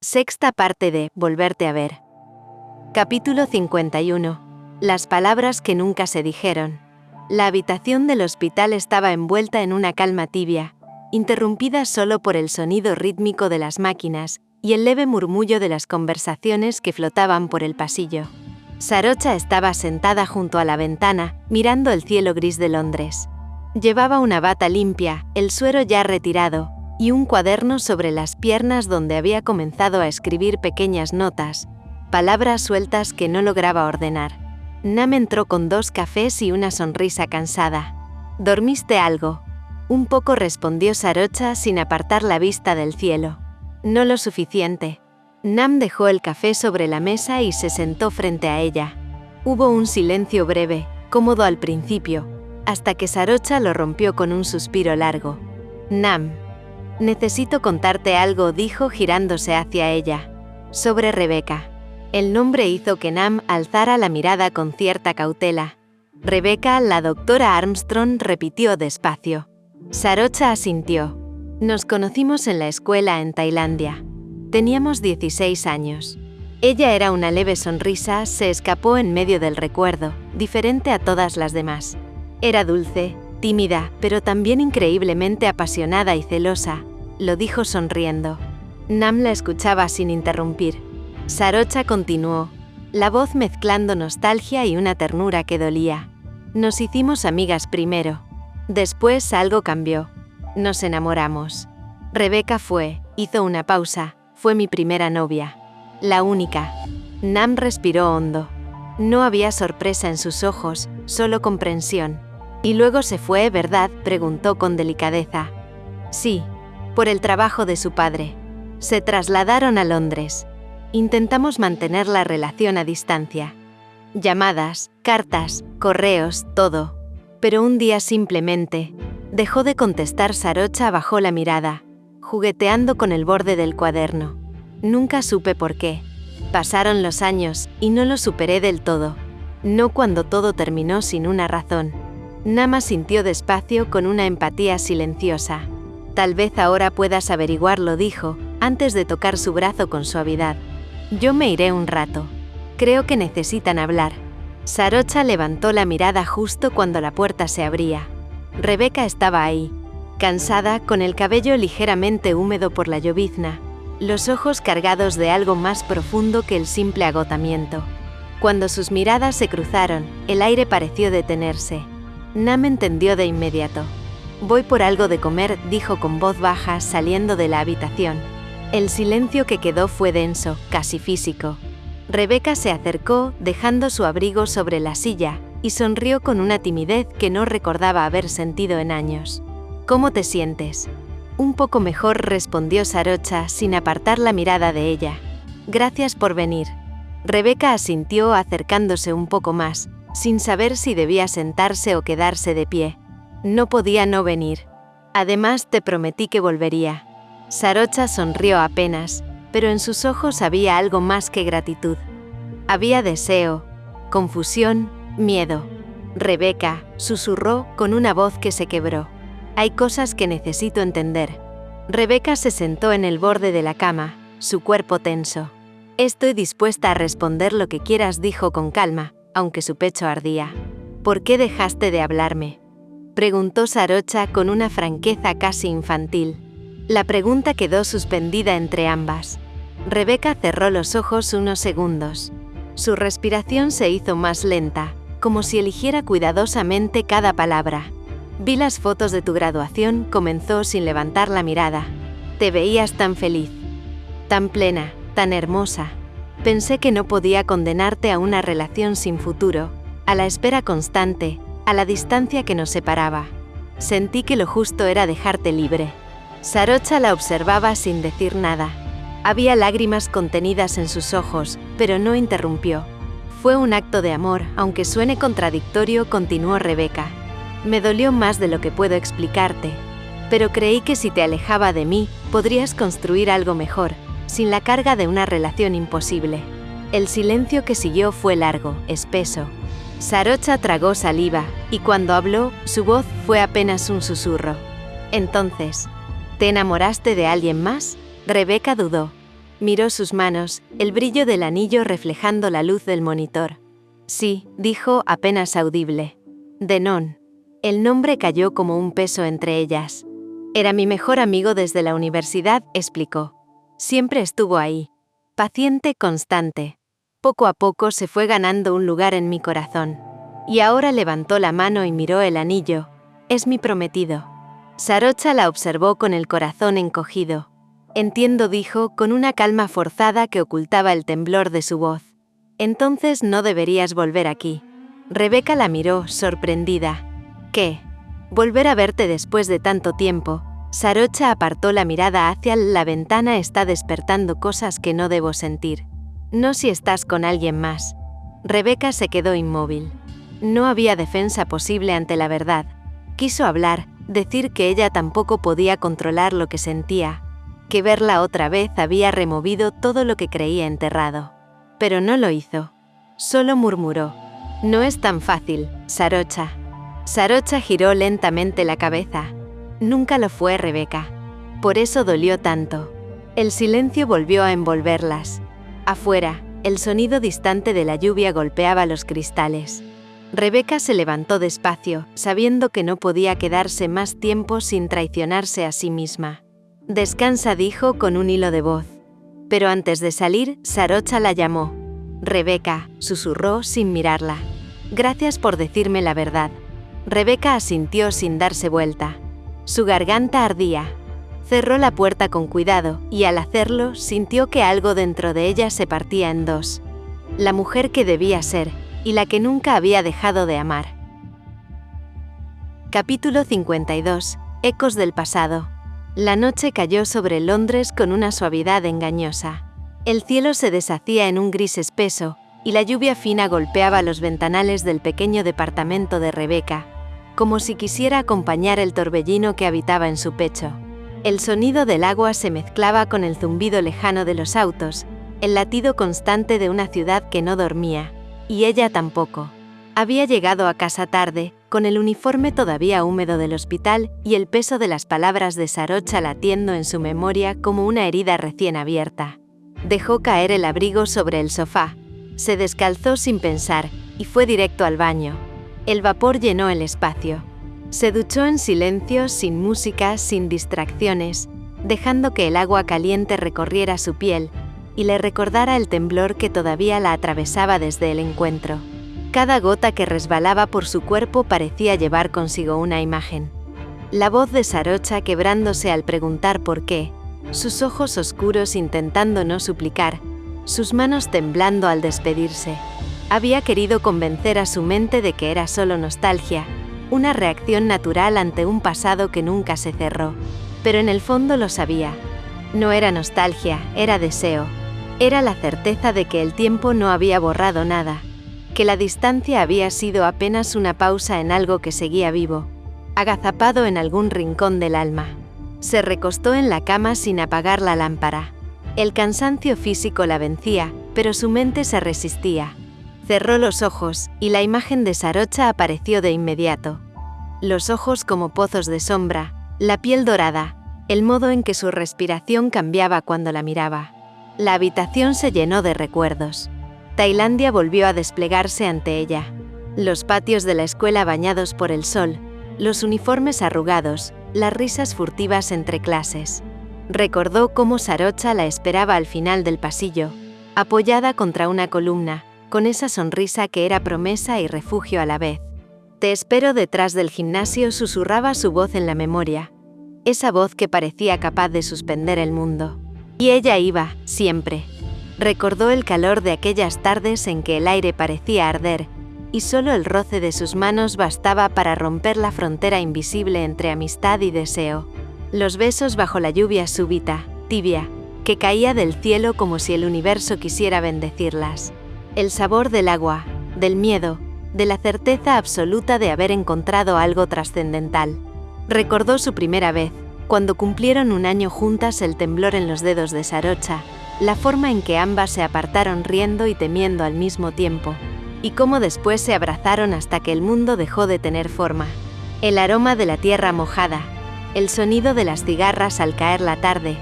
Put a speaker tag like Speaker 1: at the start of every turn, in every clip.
Speaker 1: Sexta parte de Volverte a ver. Capítulo 51. Las palabras que nunca se dijeron. La habitación del hospital estaba envuelta en una calma tibia, interrumpida solo por el sonido rítmico de las máquinas y el leve murmullo de las conversaciones que flotaban por el pasillo. Sarocha estaba sentada junto a la ventana, mirando el cielo gris de Londres. Llevaba una bata limpia, el suero ya retirado, y un cuaderno sobre las piernas donde había comenzado a escribir pequeñas notas, palabras sueltas que no lograba ordenar. Nam entró con 2 cafés y una sonrisa cansada. ¿Dormiste algo? Un poco, respondió Sarocha sin apartar la vista del cielo. No lo suficiente. Nam dejó el café sobre la mesa y se sentó frente a ella. Hubo un silencio breve, cómodo al principio, hasta que Sarocha lo rompió con un suspiro largo. Nam. Necesito contarte algo, dijo girándose hacia ella. Sobre Rebecca. El nombre hizo que Nam alzara la mirada con cierta cautela. Rebecca, la doctora Armstrong, repitió despacio. Sarocha asintió. Nos conocimos en la escuela en Tailandia. Teníamos 16 años. Ella era una leve sonrisa, se escapó en medio del recuerdo, diferente a todas las demás. Era dulce, tímida, pero también increíblemente apasionada y celosa, lo dijo sonriendo. Nam la escuchaba sin interrumpir. Sarocha continuó, la voz mezclando nostalgia y una ternura que dolía. Nos hicimos amigas primero. Después algo cambió. Nos enamoramos. Rebecca hizo una pausa, fue mi primera novia. La única. Nam respiró hondo. No había sorpresa en sus ojos, solo comprensión. ¿Y luego se fue, verdad?, preguntó con delicadeza. Sí, por el trabajo de su padre. Se trasladaron a Londres. Intentamos mantener la relación a distancia. Llamadas, cartas, correos, todo. Pero un día simplemente dejó de contestar. Sarocha bajó la mirada, jugueteando con el borde del cuaderno. Nunca supe por qué. Pasaron los años y no lo superé del todo. No cuando todo terminó sin una razón. Nam asintió despacio con una empatía silenciosa. Tal vez ahora puedas averiguarlo, dijo, antes de tocar su brazo con suavidad. Yo me iré un rato. Creo que necesitan hablar. Sarocha levantó la mirada justo cuando la puerta se abría. Rebecca estaba ahí, cansada, con el cabello ligeramente húmedo por la llovizna, los ojos cargados de algo más profundo que el simple agotamiento. Cuando sus miradas se cruzaron, el aire pareció detenerse. Nam entendió de inmediato. Voy por algo de comer, dijo con voz baja, saliendo de la habitación. El silencio que quedó fue denso, casi físico. Rebecca se acercó, dejando su abrigo sobre la silla, y sonrió con una timidez que no recordaba haber sentido en años. ¿Cómo te sientes? Un poco mejor, respondió Sarocha, sin apartar la mirada de ella. Gracias por venir. Rebecca asintió, acercándose un poco más, sin saber si debía sentarse o quedarse de pie. No podía no venir. Además, te prometí que volvería. Sarocha sonrió apenas, pero en sus ojos había algo más que gratitud. Había deseo, confusión, miedo. Rebecca, susurró con una voz que se quebró. Hay cosas que necesito entender. Rebecca se sentó en el borde de la cama, su cuerpo tenso. Estoy dispuesta a responder lo que quieras, dijo con calma, aunque su pecho ardía. ¿Por qué dejaste de hablarme?, preguntó Sarocha con una franqueza casi infantil. La pregunta quedó suspendida entre ambas. Rebecca cerró los ojos unos segundos. Su respiración se hizo más lenta, como si eligiera cuidadosamente cada palabra. Vi las fotos de tu graduación, comenzó sin levantar la mirada. Te veías tan feliz, tan plena, tan hermosa. Pensé que no podía condenarte a una relación sin futuro, a la espera constante, a la distancia que nos separaba. Sentí que lo justo era dejarte libre. Sarocha la observaba sin decir nada. Había lágrimas contenidas en sus ojos, pero no interrumpió. Fue un acto de amor, aunque suene contradictorio, continuó Rebecca. Me dolió más de lo que puedo explicarte, pero creí que si te alejaba de mí, podrías construir algo mejor, sin la carga de una relación imposible. El silencio que siguió fue largo, espeso. Sarocha tragó saliva, y cuando habló, su voz fue apenas un susurro. Entonces, ¿te enamoraste de alguien más? Rebecca dudó. Miró sus manos, el brillo del anillo reflejando la luz del monitor. Sí, dijo apenas audible. Denon. El nombre cayó como un peso entre ellas. Era mi mejor amigo desde la universidad, explicó. Siempre estuvo ahí. Paciente, constante. Poco a poco se fue ganando un lugar en mi corazón. Y ahora levantó la mano y miró el anillo. Es mi prometido. Sarocha la observó con el corazón encogido. Entiendo, dijo, con una calma forzada que ocultaba el temblor de su voz. Entonces no deberías volver aquí. Rebeca la miró, sorprendida. ¿Qué? Volver a verte después de tanto tiempo. Sarocha apartó la mirada hacia la ventana. Está despertando cosas que no debo sentir. No si estás con alguien más. Rebeca se quedó inmóvil. No había defensa posible ante la verdad. Quiso hablar, decir que ella tampoco podía controlar lo que sentía, que verla otra vez había removido todo lo que creía enterrado. Pero no lo hizo. Solo murmuró. No es tan fácil, Sarocha. Sarocha giró lentamente la cabeza. Nunca lo fue, Rebeca. Por eso dolió tanto. El silencio volvió a envolverlas. Afuera, el sonido distante de la lluvia golpeaba los cristales. Rebeca se levantó despacio, sabiendo que no podía quedarse más tiempo sin traicionarse a sí misma. Descansa, dijo con un hilo de voz. Pero antes de salir, Sarocha la llamó. Rebeca, susurró sin mirarla. Gracias por decirme la verdad. Rebeca asintió sin darse vuelta. Su garganta ardía. Cerró la puerta con cuidado, y al hacerlo, sintió que algo dentro de ella se partía en dos. La mujer que debía ser, y la que nunca había dejado de amar. Capítulo 52. Ecos del pasado. La noche cayó sobre Londres con una suavidad engañosa. El cielo se deshacía en un gris espeso, y la lluvia fina golpeaba los ventanales del pequeño departamento de Rebeca, como si quisiera acompañar el torbellino que habitaba en su pecho. El sonido del agua se mezclaba con el zumbido lejano de los autos, el latido constante de una ciudad que no dormía, y ella tampoco. Había llegado a casa tarde, con el uniforme todavía húmedo del hospital y el peso de las palabras de Sarocha latiendo en su memoria como una herida recién abierta. Dejó caer el abrigo sobre el sofá, se descalzó sin pensar y fue directo al baño. El vapor llenó el espacio. Se duchó en silencio, sin música, sin distracciones, dejando que el agua caliente recorriera su piel y le recordara el temblor que todavía la atravesaba desde el encuentro. Cada gota que resbalaba por su cuerpo parecía llevar consigo una imagen. La voz de Sarocha quebrándose al preguntar por qué, sus ojos oscuros intentando no suplicar, sus manos temblando al despedirse. Había querido convencer a su mente de que era solo nostalgia, una reacción natural ante un pasado que nunca se cerró. Pero en el fondo lo sabía. No era nostalgia, era deseo. Era la certeza de que el tiempo no había borrado nada, que la distancia había sido apenas una pausa en algo que seguía vivo, agazapado en algún rincón del alma. Se recostó en la cama sin apagar la lámpara. El cansancio físico la vencía, pero su mente se resistía. Cerró los ojos, y la imagen de Sarocha apareció de inmediato. Los ojos como pozos de sombra, la piel dorada, el modo en que su respiración cambiaba cuando la miraba. La habitación se llenó de recuerdos. Tailandia volvió a desplegarse ante ella. Los patios de la escuela bañados por el sol, los uniformes arrugados, las risas furtivas entre clases. Recordó cómo Sarocha la esperaba al final del pasillo, apoyada contra una columna, con esa sonrisa que era promesa y refugio a la vez. Te espero detrás del gimnasio, susurraba su voz en la memoria. Esa voz que parecía capaz de suspender el mundo. Y ella iba, siempre. Recordó el calor de aquellas tardes en que el aire parecía arder, y solo el roce de sus manos bastaba para romper la frontera invisible entre amistad y deseo. Los besos bajo la lluvia súbita, tibia, que caía del cielo como si el universo quisiera bendecirlas. El sabor del agua, del miedo, de la certeza absoluta de haber encontrado algo trascendental. Recordó su primera vez, cuando cumplieron un año juntas, el temblor en los dedos de Sarocha, la forma en que ambas se apartaron riendo y temiendo al mismo tiempo, y cómo después se abrazaron hasta que el mundo dejó de tener forma. El aroma de la tierra mojada, el sonido de las cigarras al caer la tarde,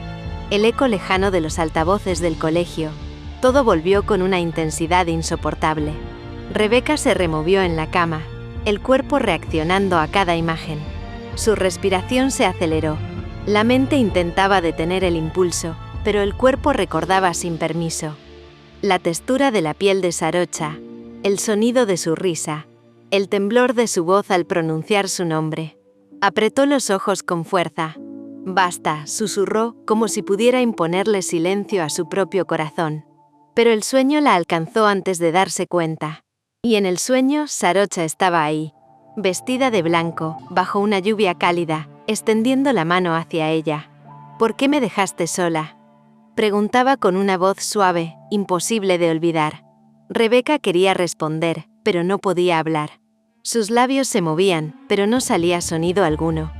Speaker 1: el eco lejano de los altavoces del colegio. Todo volvió con una intensidad insoportable. Rebeca se removió en la cama, el cuerpo reaccionando a cada imagen. Su respiración se aceleró. La mente intentaba detener el impulso, pero el cuerpo recordaba sin permiso. La textura de la piel de Sarocha, el sonido de su risa, el temblor de su voz al pronunciar su nombre. Apretó los ojos con fuerza. «Basta», susurró, como si pudiera imponerle silencio a su propio corazón. Pero el sueño la alcanzó antes de darse cuenta. Y en el sueño, Sarocha estaba ahí, vestida de blanco, bajo una lluvia cálida, extendiendo la mano hacia ella. «¿Por qué me dejaste sola?», preguntaba con una voz suave, imposible de olvidar. Rebeca quería responder, pero no podía hablar. Sus labios se movían, pero no salía sonido alguno.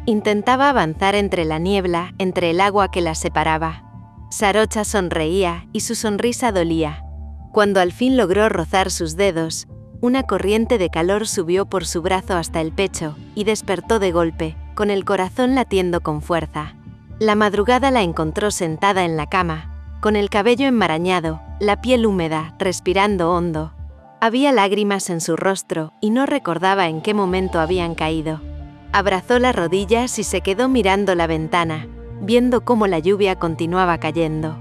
Speaker 1: Intentaba avanzar entre la niebla, entre el agua que las separaba. Sarocha sonreía, y su sonrisa dolía. Cuando al fin logró rozar sus dedos, una corriente de calor subió por su brazo hasta el pecho, y despertó de golpe, con el corazón latiendo con fuerza. La madrugada la encontró sentada en la cama, con el cabello enmarañado, la piel húmeda, respirando hondo. Había lágrimas en su rostro, y no recordaba en qué momento habían caído. Abrazó las rodillas y se quedó mirando la ventana, viendo cómo la lluvia continuaba cayendo.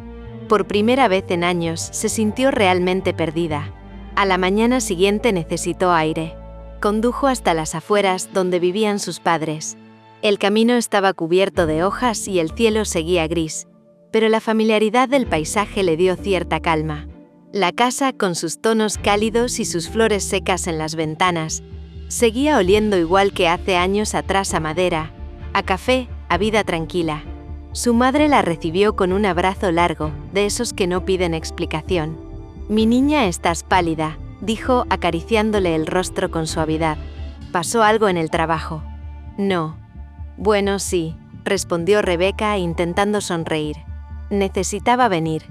Speaker 1: Por primera vez en años se sintió realmente perdida. A la mañana siguiente necesitó aire. Condujo hasta las afueras donde vivían sus padres. El camino estaba cubierto de hojas y el cielo seguía gris, pero la familiaridad del paisaje le dio cierta calma. La casa, con sus tonos cálidos y sus flores secas en las ventanas, seguía oliendo igual que hace años atrás a madera, a café, a vida tranquila. Su madre la recibió con un abrazo largo, de esos que no piden explicación. «Mi niña, estás pálida», dijo, acariciándole el rostro con suavidad. «¿Pasó algo en el trabajo?» «No». «Bueno, sí», respondió Rebeca intentando sonreír. «Necesitaba venir.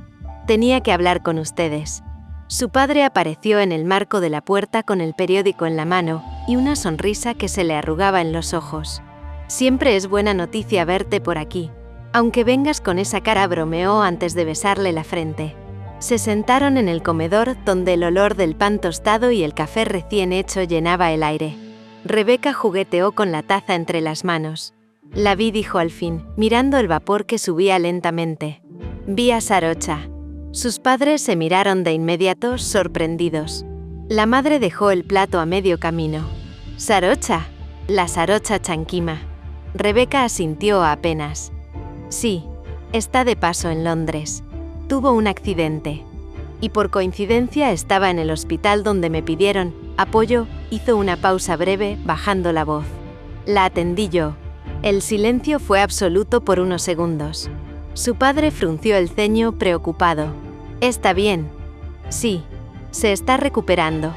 Speaker 1: Tenía que hablar con ustedes». Su padre apareció en el marco de la puerta con el periódico en la mano y una sonrisa que se le arrugaba en los ojos. «Siempre es buena noticia verte por aquí. Aunque vengas con esa cara», bromeó antes de besarle la frente. Se sentaron en el comedor, donde el olor del pan tostado y el café recién hecho llenaba el aire. Rebeca jugueteó con la taza entre las manos. «La vi», dijo al fin, mirando el vapor que subía lentamente. «Vi a Sarocha». Sus padres se miraron de inmediato, sorprendidos. La madre dejó el plato a medio camino. «¿Sarocha?» «La Sarocha Chanquima». Rebeca asintió apenas. «Sí, está de paso en Londres. Tuvo un accidente. Y por coincidencia estaba en el hospital donde me pidieron apoyo», hizo una pausa breve, bajando la voz. «La atendí yo». El silencio fue absoluto por unos segundos. Su padre frunció el ceño, preocupado. «¿Está bien?» «Sí. Se está recuperando».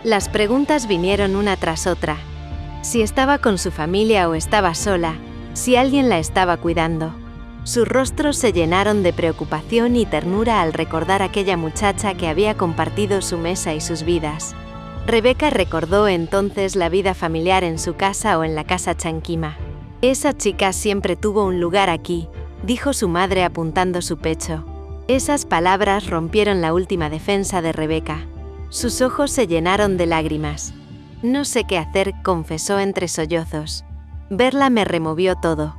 Speaker 1: Las preguntas vinieron una tras otra. Si estaba con su familia o estaba sola, si alguien la estaba cuidando. Sus rostros se llenaron de preocupación y ternura al recordar aquella muchacha que había compartido su mesa y sus vidas. Rebeca recordó entonces la vida familiar en su casa o en la casa Chanquima. «Esa chica siempre tuvo un lugar aquí», dijo su madre apuntando su pecho. Esas palabras rompieron la última defensa de Rebeca. Sus ojos se llenaron de lágrimas. «No sé qué hacer», confesó entre sollozos. «Verla me removió todo.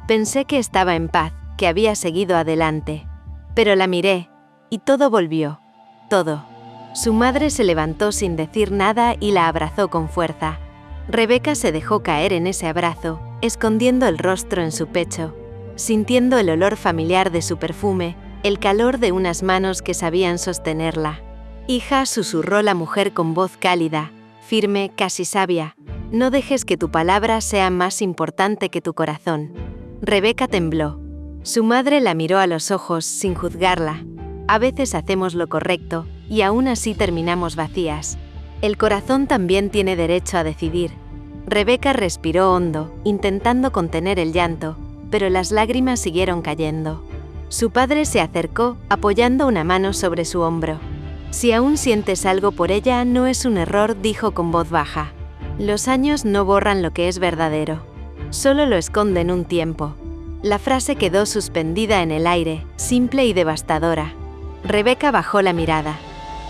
Speaker 1: Pensé que estaba en paz, que había seguido adelante. Pero la miré, y todo volvió. Todo». Su madre se levantó sin decir nada y la abrazó con fuerza. Rebeca se dejó caer en ese abrazo, escondiendo el rostro en su pecho, sintiendo el olor familiar de su perfume, el calor de unas manos que sabían sostenerla. «Hija», susurró la mujer con voz cálida, firme, casi sabia, «no dejes que tu palabra sea más importante que tu corazón». Rebeca tembló. Su madre la miró a los ojos, sin juzgarla. A veces hacemos lo correcto, y aún así terminamos vacías. El corazón también tiene derecho a decidir. Rebeca respiró hondo, intentando contener el llanto, pero las lágrimas siguieron cayendo. Su padre se acercó, apoyando una mano sobre su hombro. «Si aún sientes algo por ella, no es un error», dijo con voz baja. «Los años no borran lo que es verdadero. Solo lo esconden un tiempo. La frase quedó suspendida en el aire, simple y devastadora. Rebeca bajó la mirada.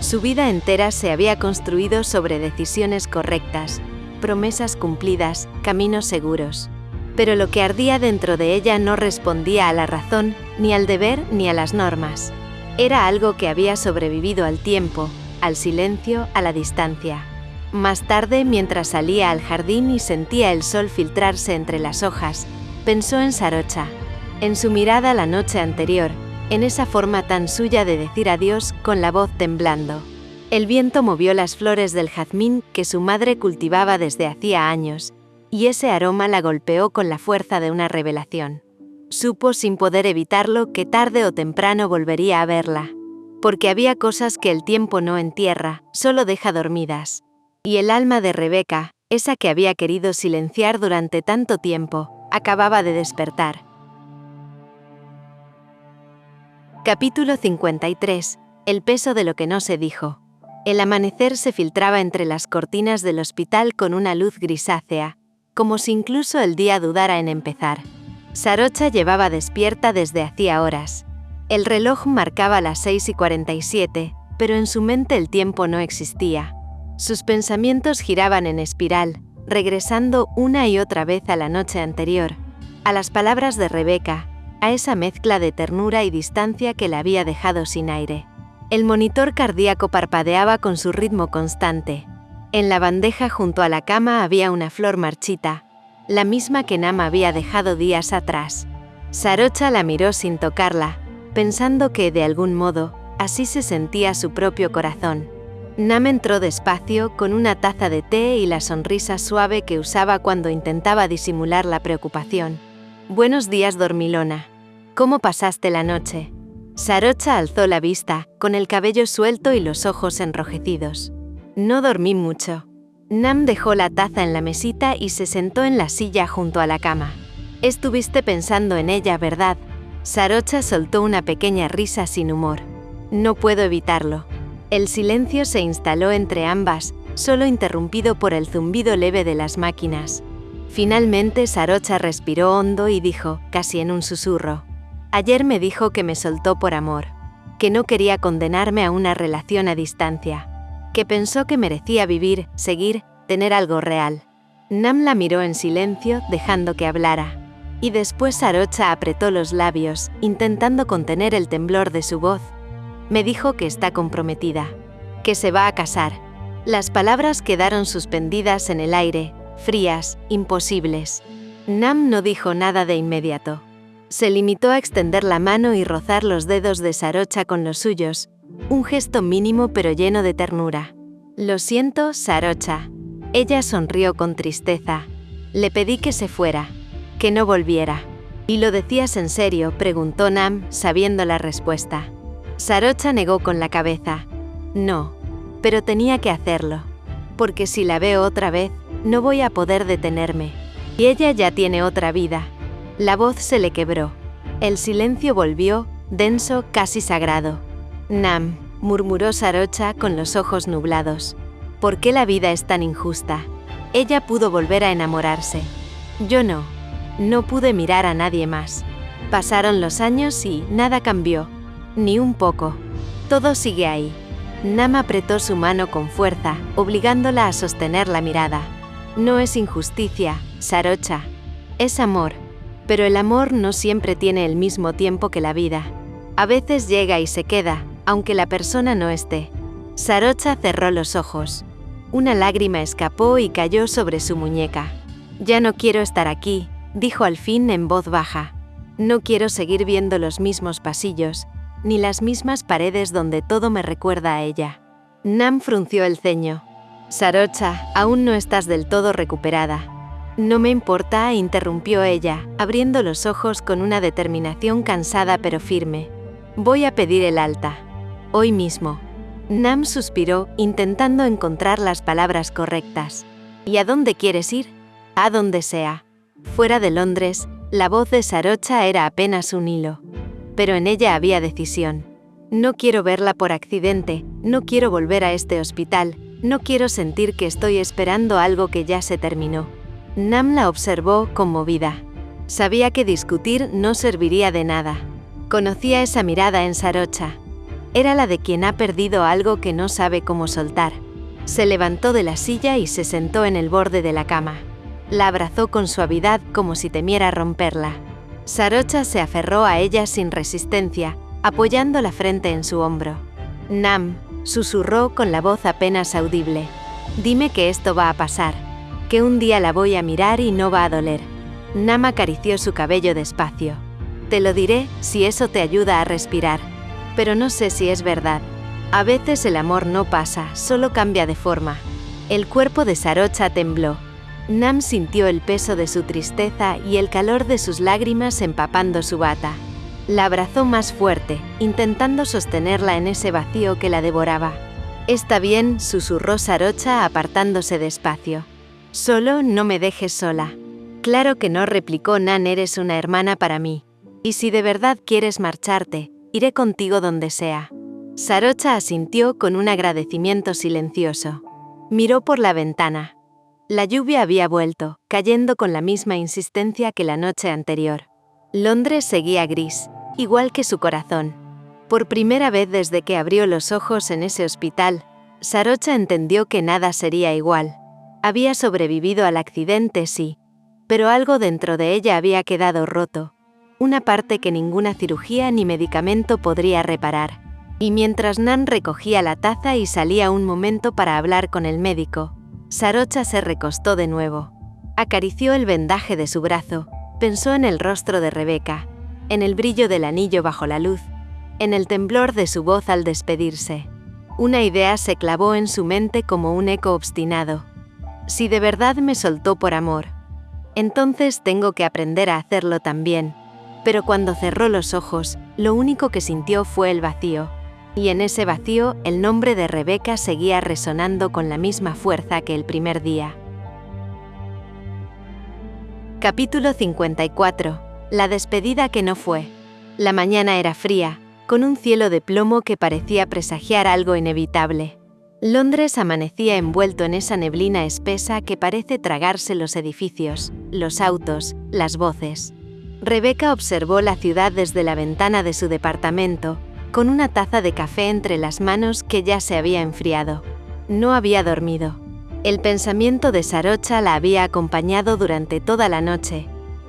Speaker 1: Su vida entera se había construido sobre decisiones correctas, promesas cumplidas, caminos seguros. Pero lo que ardía dentro de ella no respondía a la razón, ni al deber, ni a las normas. Era algo que había sobrevivido al tiempo, al silencio, a la distancia. Más tarde, mientras salía al jardín y sentía el sol filtrarse entre las hojas, pensó en Sarocha, en su mirada la noche anterior, en esa forma tan suya de decir adiós con la voz temblando. El viento movió las flores del jazmín que su madre cultivaba desde hacía años, y ese aroma la golpeó con la fuerza de una revelación. Supo sin poder evitarlo que tarde o temprano volvería a verla, porque había cosas que el tiempo no entierra, solo deja dormidas. Y el alma de Rebeca, esa que había querido silenciar durante tanto tiempo, acababa de despertar. Capítulo 53. El peso de lo que no se dijo. El amanecer se filtraba entre las cortinas del hospital con una luz grisácea, como si incluso el día dudara en empezar. Sarocha llevaba despierta desde hacía horas. El reloj marcaba las 6:47, pero en su mente el tiempo no existía. Sus pensamientos giraban en espiral, regresando una y otra vez a la noche anterior, a las palabras de Rebeca, a esa mezcla de ternura y distancia que la había dejado sin aire. El monitor cardíaco parpadeaba con su ritmo constante. En la bandeja junto a la cama había una flor marchita, la misma que Nam había dejado días atrás. Sarocha la miró sin tocarla, pensando que, de algún modo, así se sentía su propio corazón. Nam entró despacio, con una taza de té y la sonrisa suave que usaba cuando intentaba disimular la preocupación. «Buenos días, dormilona. ¿Cómo pasaste la noche?» Sarocha alzó la vista, con el cabello suelto y los ojos enrojecidos. «No dormí mucho». Nam dejó la taza en la mesita y se sentó en la silla junto a la cama. «Estuviste pensando en ella, ¿verdad?» Sarocha soltó una pequeña risa sin humor. «No puedo evitarlo». El silencio se instaló entre ambas, solo interrumpido por el zumbido leve de las máquinas. Finalmente Sarocha respiró hondo y dijo, casi en un susurro: «Ayer me dijo que me soltó por amor, que no quería condenarme a una relación a distancia, que pensó que merecía vivir, seguir, tener algo real». Nam la miró en silencio, dejando que hablara. Y después Sarocha apretó los labios, intentando contener el temblor de su voz. «Me dijo que está comprometida, que se va a casar». Las palabras quedaron suspendidas en el aire, frías, imposibles. Nam no dijo nada de inmediato. Se limitó a extender la mano y rozar los dedos de Sarocha con los suyos, un gesto mínimo pero lleno de ternura. «Lo siento, Sarocha». Ella sonrió con tristeza. «Le pedí que se fuera, que no volviera». «¿Y lo decías en serio?», preguntó Nam, sabiendo la respuesta. Sarocha negó con la cabeza. «No, pero tenía que hacerlo, porque si la veo otra vez, no voy a poder detenerme. Y ella ya tiene otra vida». La voz se le quebró. El silencio volvió, denso, casi sagrado. «Nam», murmuró Sarocha con los ojos nublados. «¿Por qué la vida es tan injusta? Ella pudo volver a enamorarse. Yo no. No pude mirar a nadie más. Pasaron los años y nada cambió. Ni un poco. Todo sigue ahí». Nam apretó su mano con fuerza, obligándola a sostener la mirada. «No es injusticia, Sarocha. Es amor. Pero el amor no siempre tiene el mismo tiempo que la vida. A veces llega y se queda, aunque la persona no esté». Sarocha cerró los ojos. Una lágrima escapó y cayó sobre su muñeca. «Ya no quiero estar aquí», dijo al fin en voz baja. «No quiero seguir viendo los mismos pasillos, ni las mismas paredes donde todo me recuerda a ella». Nam frunció el ceño. «Sarocha, aún no estás del todo recuperada». «No me importa», interrumpió ella, abriendo los ojos con una determinación cansada pero firme. «Voy a pedir el alta. Hoy mismo». Nam suspiró, intentando encontrar las palabras correctas. «¿Y a dónde quieres ir?» «A donde sea». Fuera de Londres, la voz de Sarocha era apenas un hilo. Pero en ella había decisión. «No quiero verla por accidente, no quiero volver a este hospital, no quiero sentir que estoy esperando algo que ya se terminó». Nam la observó, conmovida. Sabía que discutir no serviría de nada. Conocía esa mirada en Sarocha. Era la de quien ha perdido algo que no sabe cómo soltar. Se levantó de la silla y se sentó en el borde de la cama. La abrazó con suavidad como si temiera romperla. Sarocha se aferró a ella sin resistencia, apoyando la frente en su hombro. «Nam», susurró con la voz apenas audible. «Dime que esto va a pasar, que un día la voy a mirar y no va a doler». Nam acarició su cabello despacio. «Te lo diré si eso te ayuda a respirar, pero no sé si es verdad. A veces el amor no pasa, solo cambia de forma». El cuerpo de Sarocha tembló. Nam sintió el peso de su tristeza y el calor de sus lágrimas empapando su bata. La abrazó más fuerte, intentando sostenerla en ese vacío que la devoraba. «Está bien», susurró Sarocha apartándose despacio. «Solo no me dejes sola». «Claro que no», replicó Nan, «eres una hermana para mí. Y si de verdad quieres marcharte, iré contigo donde sea». Sarocha asintió con un agradecimiento silencioso. Miró por la ventana. La lluvia había vuelto, cayendo con la misma insistencia que la noche anterior. Londres seguía gris, igual que su corazón. Por primera vez desde que abrió los ojos en ese hospital, Sarocha entendió que nada sería igual. Había sobrevivido al accidente, sí, pero algo dentro de ella había quedado roto, una parte que ninguna cirugía ni medicamento podría reparar. Y mientras Nan recogía la taza y salía un momento para hablar con el médico, Sarocha se recostó de nuevo. Acarició el vendaje de su brazo, pensó en el rostro de Rebeca, en el brillo del anillo bajo la luz, en el temblor de su voz al despedirse. Una idea se clavó en su mente como un eco obstinado. Si de verdad me soltó por amor, entonces tengo que aprender a hacerlo también. Pero cuando cerró los ojos, lo único que sintió fue el vacío. Y en ese vacío, el nombre de Rebeca seguía resonando con la misma fuerza que el primer día. Capítulo 54. La despedida que no fue. La mañana era fría, con un cielo de plomo que parecía presagiar algo inevitable. Londres amanecía envuelto en esa neblina espesa que parece tragarse los edificios, los autos, las voces. Rebeca observó la ciudad desde la ventana de su departamento, con una taza de café entre las manos que ya se había enfriado. No había dormido. El pensamiento de Sarocha la había acompañado durante toda la noche,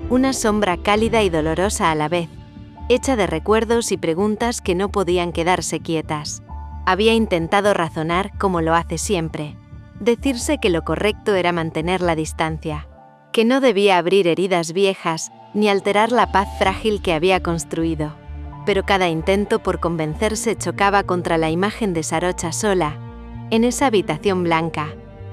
Speaker 1: una sombra cálida y dolorosa a la vez, hecha de recuerdos y preguntas que no podían quedarse quietas. Había intentado razonar como lo hace siempre, decirse que lo correcto era mantener la distancia, que no debía abrir heridas viejas ni alterar la paz frágil que había construido. Pero cada intento por convencerse chocaba contra la imagen de Sarocha sola, en esa habitación blanca,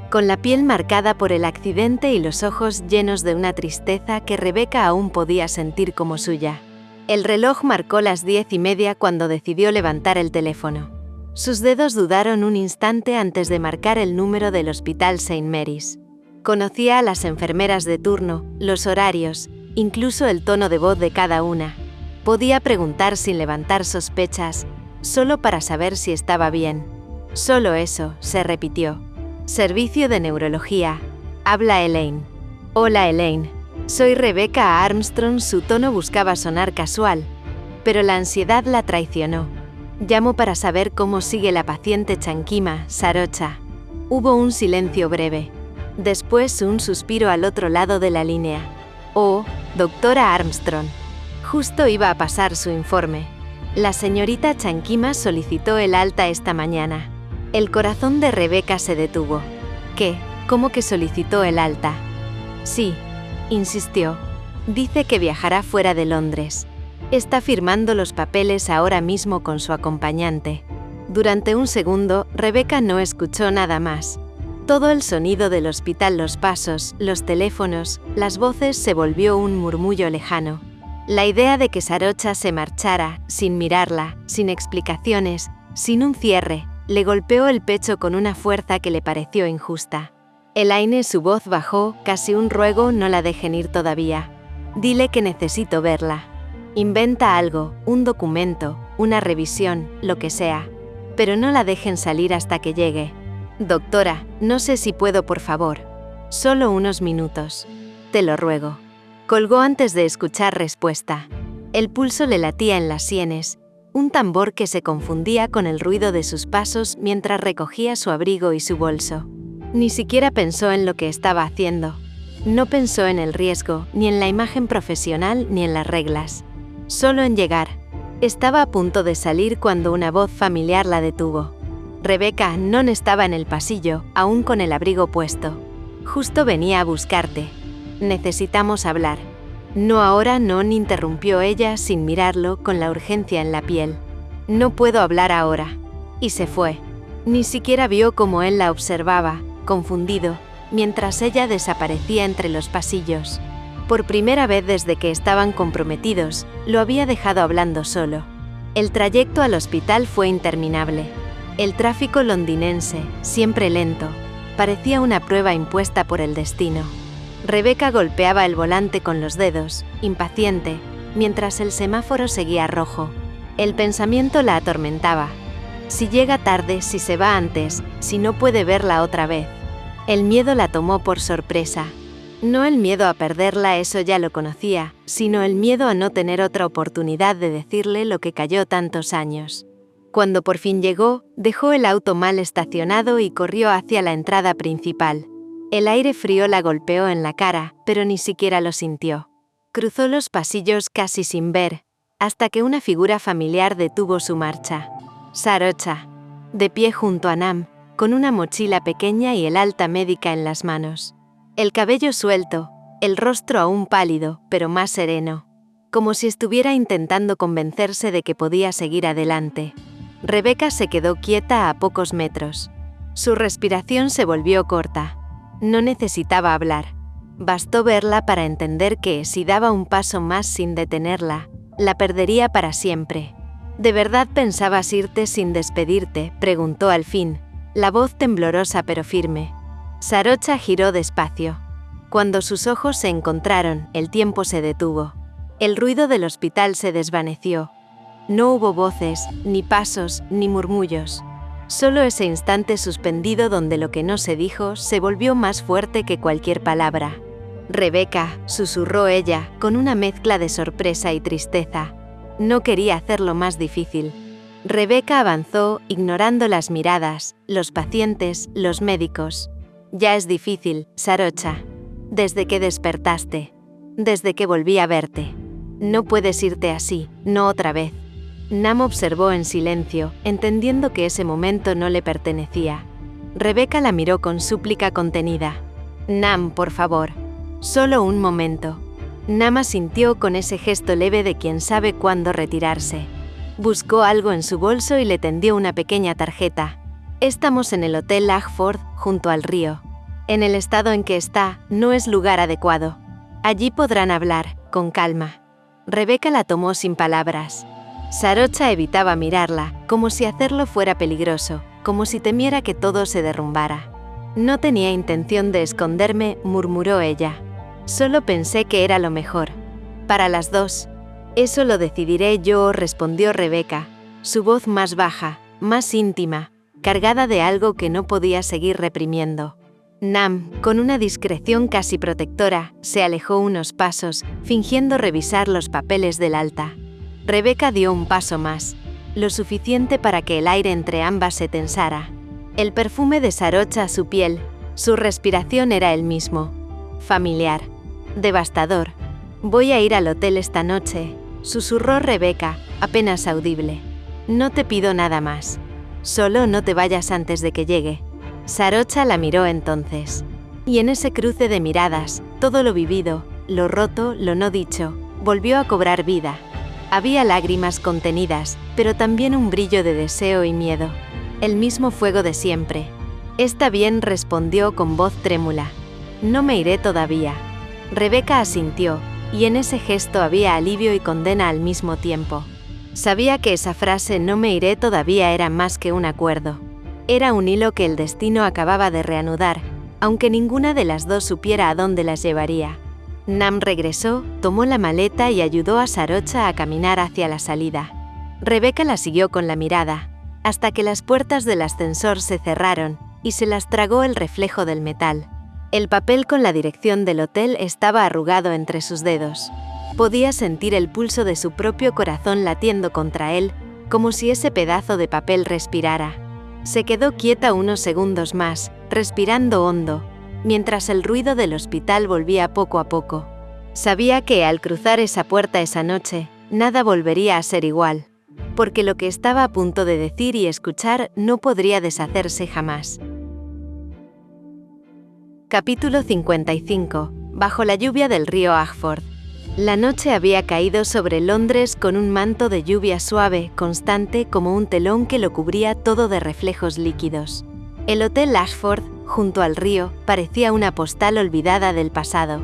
Speaker 1: con la piel marcada por el accidente y los ojos llenos de una tristeza que Rebeca aún podía sentir como suya. El reloj marcó las 10:30 cuando decidió levantar el teléfono. Sus dedos dudaron un instante antes de marcar el número del Hospital St. Mary's. Conocía a las enfermeras de turno, los horarios, incluso el tono de voz de cada una. Podía preguntar sin levantar sospechas, solo para saber si estaba bien. Solo eso, se repitió. Servicio de neurología. Habla Elaine. Hola Elaine. Soy Rebecca Armstrong. Su tono buscaba sonar casual, pero la ansiedad la traicionó. Llamo para saber cómo sigue la paciente Chankima, Sarocha. Hubo un silencio breve. Después un suspiro al otro lado de la línea. Oh, doctora Armstrong. Justo iba a pasar su informe. La señorita Chankima solicitó el alta esta mañana. El corazón de Rebeca se detuvo. ¿Qué? ¿Cómo que solicitó el alta? Sí, insistió. Dice que viajará fuera de Londres. Está firmando los papeles ahora mismo con su acompañante. Durante un segundo, Rebeca no escuchó nada más. Todo el sonido del hospital, los pasos, los teléfonos, las voces se volvió un murmullo lejano. La idea de que Sarocha se marchara, sin mirarla, sin explicaciones, sin un cierre, le golpeó el pecho con una fuerza que le pareció injusta. Elaine, su voz bajó, casi un ruego: no la dejen ir todavía. Dile que necesito verla. Inventa algo, un documento, una revisión, lo que sea. Pero no la dejen salir hasta que llegue. Doctora, no sé si puedo, por favor. Solo unos minutos. Te lo ruego. Colgó antes de escuchar respuesta. El pulso le latía en las sienes, un tambor que se confundía con el ruido de sus pasos mientras recogía su abrigo y su bolso. Ni siquiera pensó en lo que estaba haciendo. No pensó en el riesgo, ni en la imagen profesional, ni en las reglas. Solo en llegar. Estaba a punto de salir cuando una voz familiar la detuvo. Rebecca no estaba en el pasillo, aún con el abrigo puesto. Justo venía a buscarte. Necesitamos hablar. No ahora, no, interrumpió ella sin mirarlo, con la urgencia en la piel. No puedo hablar ahora. Y se fue. Ni siquiera vio cómo él la observaba, confundido, mientras ella desaparecía entre los pasillos. Por primera vez desde que estaban comprometidos, lo había dejado hablando solo. El trayecto al hospital fue interminable. El tráfico londinense, siempre lento, parecía una prueba impuesta por el destino. Rebecca golpeaba el volante con los dedos, impaciente, mientras el semáforo seguía rojo. El pensamiento la atormentaba. Si llega tarde, si se va antes, si no puede verla otra vez. El miedo la tomó por sorpresa. No el miedo a perderla, eso ya lo conocía, sino el miedo a no tener otra oportunidad de decirle lo que calló tantos años. Cuando por fin llegó, dejó el auto mal estacionado y corrió hacia la entrada principal. El aire frío la golpeó en la cara, pero ni siquiera lo sintió. Cruzó los pasillos casi sin ver, hasta que una figura familiar detuvo su marcha. Sarocha, de pie junto a Nam, con una mochila pequeña y el alta médica en las manos. El cabello suelto, el rostro aún pálido, pero más sereno, como si estuviera intentando convencerse de que podía seguir adelante. Rebecca se quedó quieta a pocos metros. Su respiración se volvió corta. No necesitaba hablar. Bastó verla para entender que, si daba un paso más sin detenerla, la perdería para siempre. ¿De verdad pensabas irte sin despedirte?, preguntó al fin, la voz temblorosa pero firme. Sarocha giró despacio. Cuando sus ojos se encontraron, el tiempo se detuvo. El ruido del hospital se desvaneció. No hubo voces, ni pasos, ni murmullos. Solo ese instante suspendido donde lo que no se dijo se volvió más fuerte que cualquier palabra. Rebecca, susurró ella, con una mezcla de sorpresa y tristeza. No quería hacerlo más difícil. Rebecca avanzó, ignorando las miradas, los pacientes, los médicos. Ya es difícil, Sarocha. Desde que despertaste. Desde que volví a verte. No puedes irte así, no otra vez. Nam observó en silencio, entendiendo que ese momento no le pertenecía. Rebecca la miró con súplica contenida. Nam, por favor. Solo un momento. Nam asintió con ese gesto leve de quien sabe cuándo retirarse. Buscó algo en su bolso y le tendió una pequeña tarjeta. Estamos en el Hotel Ashford, junto al río. En el estado en que está, no es lugar adecuado. Allí podrán hablar, con calma. Rebecca la tomó sin palabras. Sarocha evitaba mirarla, como si hacerlo fuera peligroso, como si temiera que todo se derrumbara. No tenía intención de esconderme, murmuró ella. Solo pensé que era lo mejor. Para las dos. Eso lo decidiré yo, respondió Rebecca, su voz más baja, más íntima, cargada de algo que no podía seguir reprimiendo. Nam, con una discreción casi protectora, se alejó unos pasos, fingiendo revisar los papeles del alta. Rebecca dio un paso más, lo suficiente para que el aire entre ambas se tensara. El perfume de Sarocha a su piel, su respiración era el mismo. Familiar. Devastador. Voy a ir al hotel esta noche, susurró Rebecca, apenas audible. No te pido nada más. Solo no te vayas antes de que llegue. Sarocha la miró entonces. Y en ese cruce de miradas, todo lo vivido, lo roto, lo no dicho, volvió a cobrar vida. Había lágrimas contenidas, pero también un brillo de deseo y miedo. El mismo fuego de siempre. Está bien, respondió con voz trémula. No me iré todavía. Rebecca asintió, y en ese gesto había alivio y condena al mismo tiempo. Sabía que esa frase "no me iré todavía" era más que un acuerdo. Era un hilo que el destino acababa de reanudar, aunque ninguna de las dos supiera a dónde las llevaría. Nam regresó, tomó la maleta y ayudó a Sarocha a caminar hacia la salida. Rebecca la siguió con la mirada, hasta que las puertas del ascensor se cerraron y se las tragó el reflejo del metal. El papel con la dirección del hotel estaba arrugado entre sus dedos. Podía sentir el pulso de su propio corazón latiendo contra él, como si ese pedazo de papel respirara. Se quedó quieta unos segundos más, respirando hondo, mientras el ruido del hospital volvía poco a poco. Sabía que al cruzar esa puerta esa noche, nada volvería a ser igual, porque lo que estaba a punto de decir y escuchar no podría deshacerse jamás. Capítulo 55. Bajo la lluvia del río Agford. La noche había caído sobre Londres con un manto de lluvia suave, constante, como un telón que lo cubría todo de reflejos líquidos. El Hotel Agford, junto al río, parecía una postal olvidada del pasado.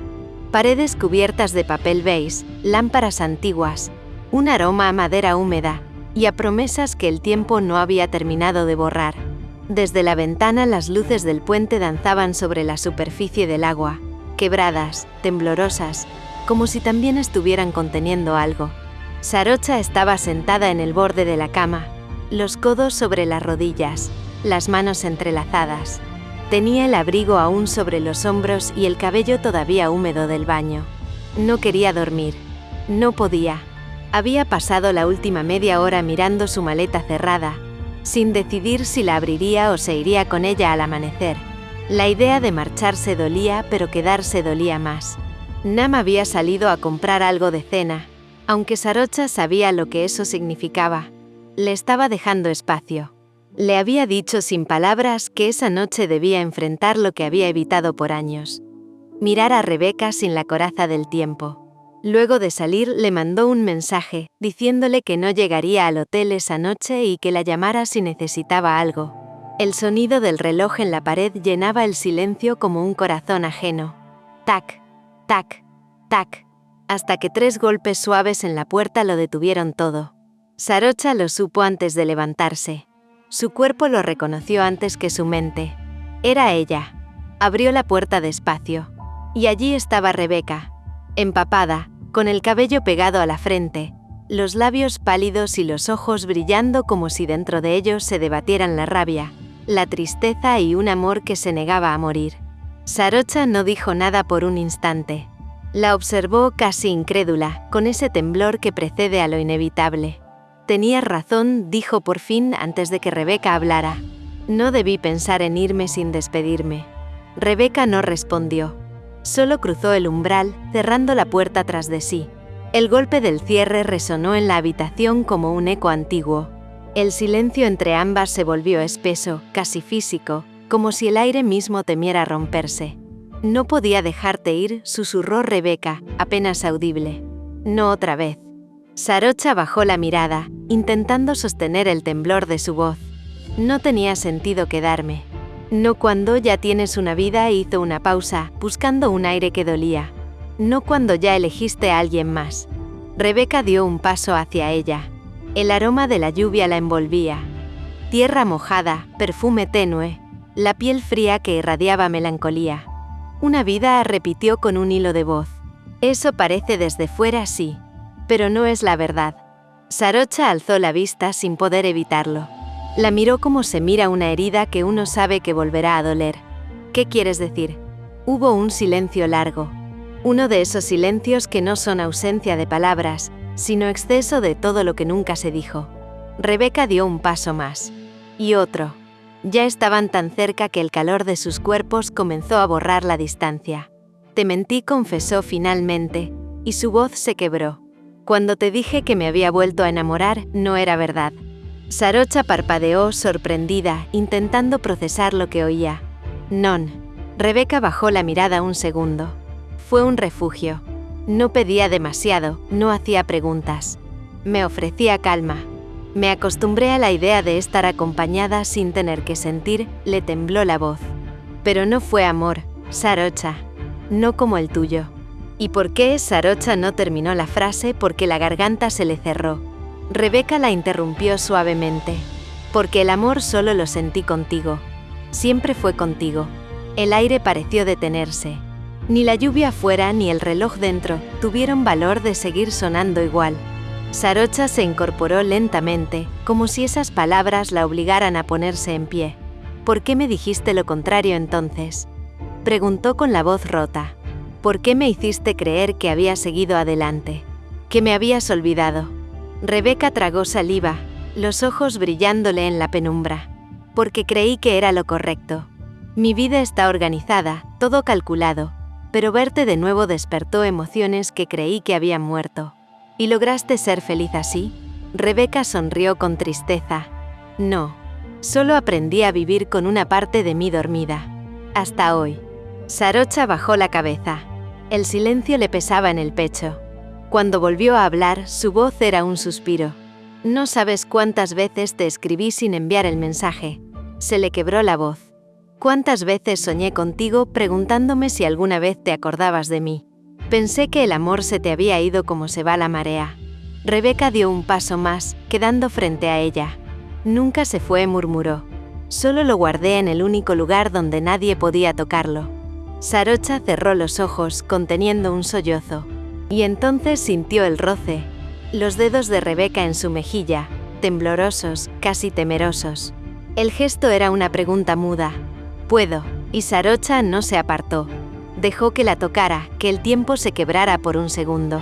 Speaker 1: Paredes cubiertas de papel beige, lámparas antiguas, un aroma a madera húmeda y a promesas que el tiempo no había terminado de borrar. Desde la ventana las luces del puente danzaban sobre la superficie del agua, quebradas, temblorosas, como si también estuvieran conteniendo algo. Sarocha estaba sentada en el borde de la cama, los codos sobre las rodillas, las manos entrelazadas. Tenía el abrigo aún sobre los hombros y el cabello todavía húmedo del baño. No quería dormir. No podía. Había pasado la última media hora mirando su maleta cerrada, sin decidir si la abriría o se iría con ella al amanecer. La idea de marcharse dolía, pero quedarse dolía más. Nam había salido a comprar algo de cena, aunque Sarocha sabía lo que eso significaba. Le estaba dejando espacio. Le había dicho sin palabras que esa noche debía enfrentar lo que había evitado por años. Mirar a Rebeca sin la coraza del tiempo. Luego de salir le mandó un mensaje, diciéndole que no llegaría al hotel esa noche y que la llamara si necesitaba algo. El sonido del reloj en la pared llenaba el silencio como un corazón ajeno. Tac, tac, tac, hasta que 3 golpes suaves en la puerta lo detuvieron todo. Sarocha lo supo antes de levantarse. Su cuerpo lo reconoció antes que su mente. Era ella. Abrió la puerta despacio. Y allí estaba Rebeca, empapada, con el cabello pegado a la frente, los labios pálidos y los ojos brillando como si dentro de ellos se debatieran la rabia, la tristeza y un amor que se negaba a morir. Sarocha no dijo nada por un instante. La observó casi incrédula, con ese temblor que precede a lo inevitable. «Tenías razón», dijo por fin antes de que Rebeca hablara. «No debí pensar en irme sin despedirme». Rebeca no respondió. Solo cruzó el umbral, cerrando la puerta tras de sí. El golpe del cierre resonó en la habitación como un eco antiguo. El silencio entre ambas se volvió espeso, casi físico, como si el aire mismo temiera romperse. «No podía dejarte ir», susurró Rebeca, apenas audible. «No otra vez». Sarocha bajó la mirada, intentando sostener el temblor de su voz. «No tenía sentido quedarme». «No cuando ya tienes una vida», hizo una pausa, buscando un aire que dolía. «No cuando ya elegiste a alguien más». Rebeca dio un paso hacia ella. El aroma de la lluvia la envolvía. Tierra mojada, perfume tenue, la piel fría que irradiaba melancolía. «Una vida», repitió con un hilo de voz. «Eso parece desde fuera, sí. Pero no es la verdad». Sarocha alzó la vista sin poder evitarlo. La miró como se mira una herida que uno sabe que volverá a doler. «¿Qué quieres decir?» Hubo un silencio largo. Uno de esos silencios que no son ausencia de palabras, sino exceso de todo lo que nunca se dijo. Rebeca dio un paso más. Y otro. Ya estaban tan cerca que el calor de sus cuerpos comenzó a borrar la distancia. «Te mentí», confesó finalmente, y su voz se quebró. «Cuando te dije que me había vuelto a enamorar, no era verdad». Sarocha parpadeó, sorprendida, intentando procesar lo que oía. «Non». Rebeca bajó la mirada un segundo. Fue un refugio. No pedía demasiado, no hacía preguntas. Me ofrecía calma. Me acostumbré a la idea de estar acompañada sin tener que sentir, le tembló la voz. Pero no fue amor, Sarocha. No como el tuyo. ¿Y por qué?» Sarocha no terminó la frase porque la garganta se le cerró. Rebeca la interrumpió suavemente. «Porque el amor solo lo sentí contigo. Siempre fue contigo». El aire pareció detenerse. Ni la lluvia afuera ni el reloj dentro tuvieron valor de seguir sonando igual. Sarocha se incorporó lentamente, como si esas palabras la obligaran a ponerse en pie. «¿Por qué me dijiste lo contrario entonces?» Preguntó con la voz rota. ¿Por qué me hiciste creer que había seguido adelante? Que me habías olvidado. Rebeca tragó saliva, los ojos brillándole en la penumbra. Porque creí que era lo correcto. Mi vida está organizada, todo calculado, pero verte de nuevo despertó emociones que creí que habían muerto. ¿Y lograste ser feliz así? Rebeca sonrió con tristeza. No, solo aprendí a vivir con una parte de mí dormida. Hasta hoy. Sarocha bajó la cabeza. El silencio le pesaba en el pecho. Cuando volvió a hablar, su voz era un suspiro. No sabes cuántas veces te escribí sin enviar el mensaje. Se le quebró la voz. ¿Cuántas veces soñé contigo preguntándome si alguna vez te acordabas de mí? Pensé que el amor se te había ido como se va la marea. Rebeca dio un paso más, quedando frente a ella. Nunca se fue, murmuró. Solo lo guardé en el único lugar donde nadie podía tocarlo. Sarocha cerró los ojos, conteniendo un sollozo. Y entonces sintió el roce. Los dedos de Rebeca en su mejilla, temblorosos, casi temerosos. El gesto era una pregunta muda. «¿Puedo?» Y Sarocha no se apartó. Dejó que la tocara, que el tiempo se quebrara por un segundo.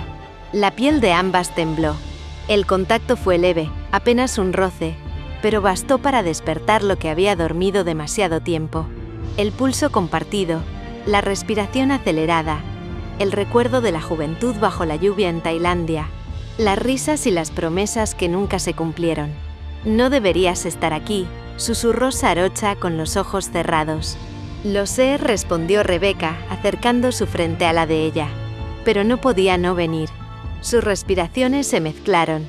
Speaker 1: La piel de ambas tembló. El contacto fue leve, apenas un roce, pero bastó para despertar lo que había dormido demasiado tiempo. El pulso compartido, la respiración acelerada, el recuerdo de la juventud bajo la lluvia en Tailandia, las risas y las promesas que nunca se cumplieron. «No deberías estar aquí», susurró Sarocha con los ojos cerrados. «Lo sé», respondió Rebeca, acercando su frente a la de ella. Pero no podía no venir. Sus respiraciones se mezclaron.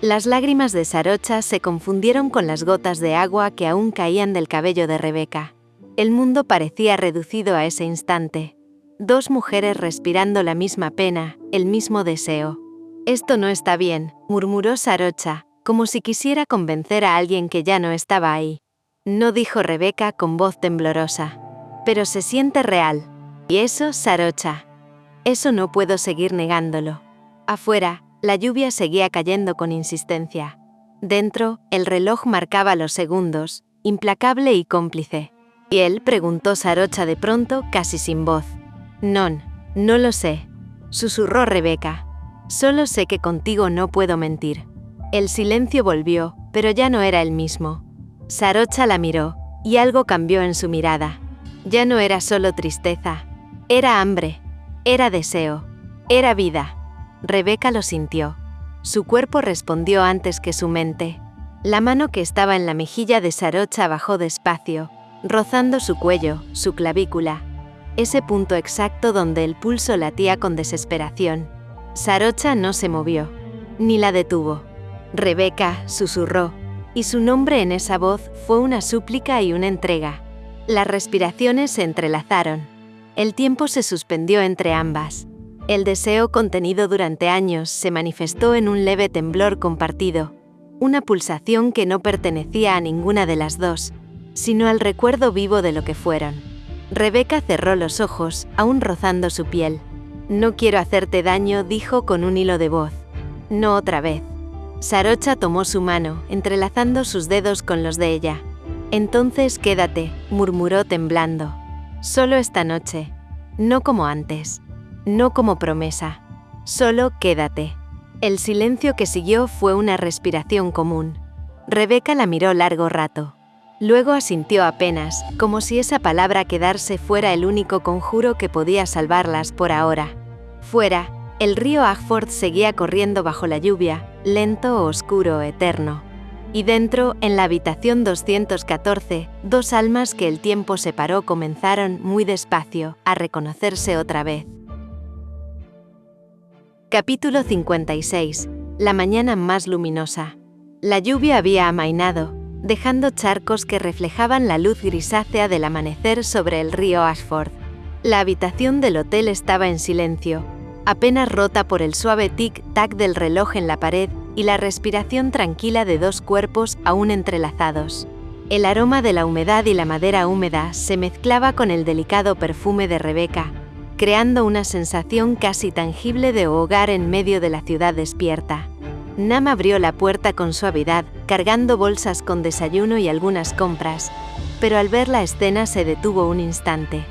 Speaker 1: Las lágrimas de Sarocha se confundieron con las gotas de agua que aún caían del cabello de Rebeca. El mundo parecía reducido a ese instante. Dos mujeres respirando la misma pena, el mismo deseo. «Esto no está bien», murmuró Sarocha, como si quisiera convencer a alguien que ya no estaba ahí. «No», dijo Rebeca con voz temblorosa. «Pero se siente real. ¿Y eso, Sarocha?» «Eso no puedo seguir negándolo». Afuera, la lluvia seguía cayendo con insistencia. Dentro, el reloj marcaba los segundos, implacable y cómplice. «¿Y él?», preguntó Sarocha de pronto, casi sin voz. «No lo sé», susurró Rebeca. «Solo sé que contigo no puedo mentir». El silencio volvió, pero ya no era el mismo. Sarocha la miró, y algo cambió en su mirada. Ya no era solo tristeza. Era hambre. Era deseo. Era vida. Rebeca lo sintió. Su cuerpo respondió antes que su mente. La mano que estaba en la mejilla de Sarocha bajó despacio, rozando su cuello, su clavícula. Ese punto exacto donde el pulso latía con desesperación. Sarocha no se movió, ni la detuvo. «Rebeca», susurró, y su nombre en esa voz fue una súplica y una entrega. Las respiraciones se entrelazaron. El tiempo se suspendió entre ambas. El deseo contenido durante años se manifestó en un leve temblor compartido, una pulsación que no pertenecía a ninguna de las dos, sino al recuerdo vivo de lo que fueron. Rebeca cerró los ojos, aún rozando su piel. «No quiero hacerte daño», dijo con un hilo de voz. «No otra vez». Sarocha tomó su mano, entrelazando sus dedos con los de ella. «Entonces quédate», murmuró temblando. «Solo esta noche. No como antes. No como promesa. Solo quédate». El silencio que siguió fue una respiración común. Rebeca la miró largo rato. Luego asintió apenas, como si esa palabra quedarse fuera el único conjuro que podía salvarlas por ahora. Fuera, el río Agford seguía corriendo bajo la lluvia, lento, oscuro, eterno. Y dentro, en la habitación 214, dos almas que el tiempo separó comenzaron, muy despacio, a reconocerse otra vez. Capítulo 56. La mañana más luminosa. La lluvia había amainado, dejando charcos que reflejaban la luz grisácea del amanecer sobre el río Ashford. La habitación del hotel estaba en silencio, apenas rota por el suave tic-tac del reloj en la pared y la respiración tranquila de dos cuerpos aún entrelazados. El aroma de la humedad y la madera húmeda se mezclaba con el delicado perfume de Rebeca, creando una sensación casi tangible de hogar en medio de la ciudad despierta. Nam abrió la puerta con suavidad, cargando bolsas con desayuno y algunas compras, pero al ver la escena se detuvo un instante.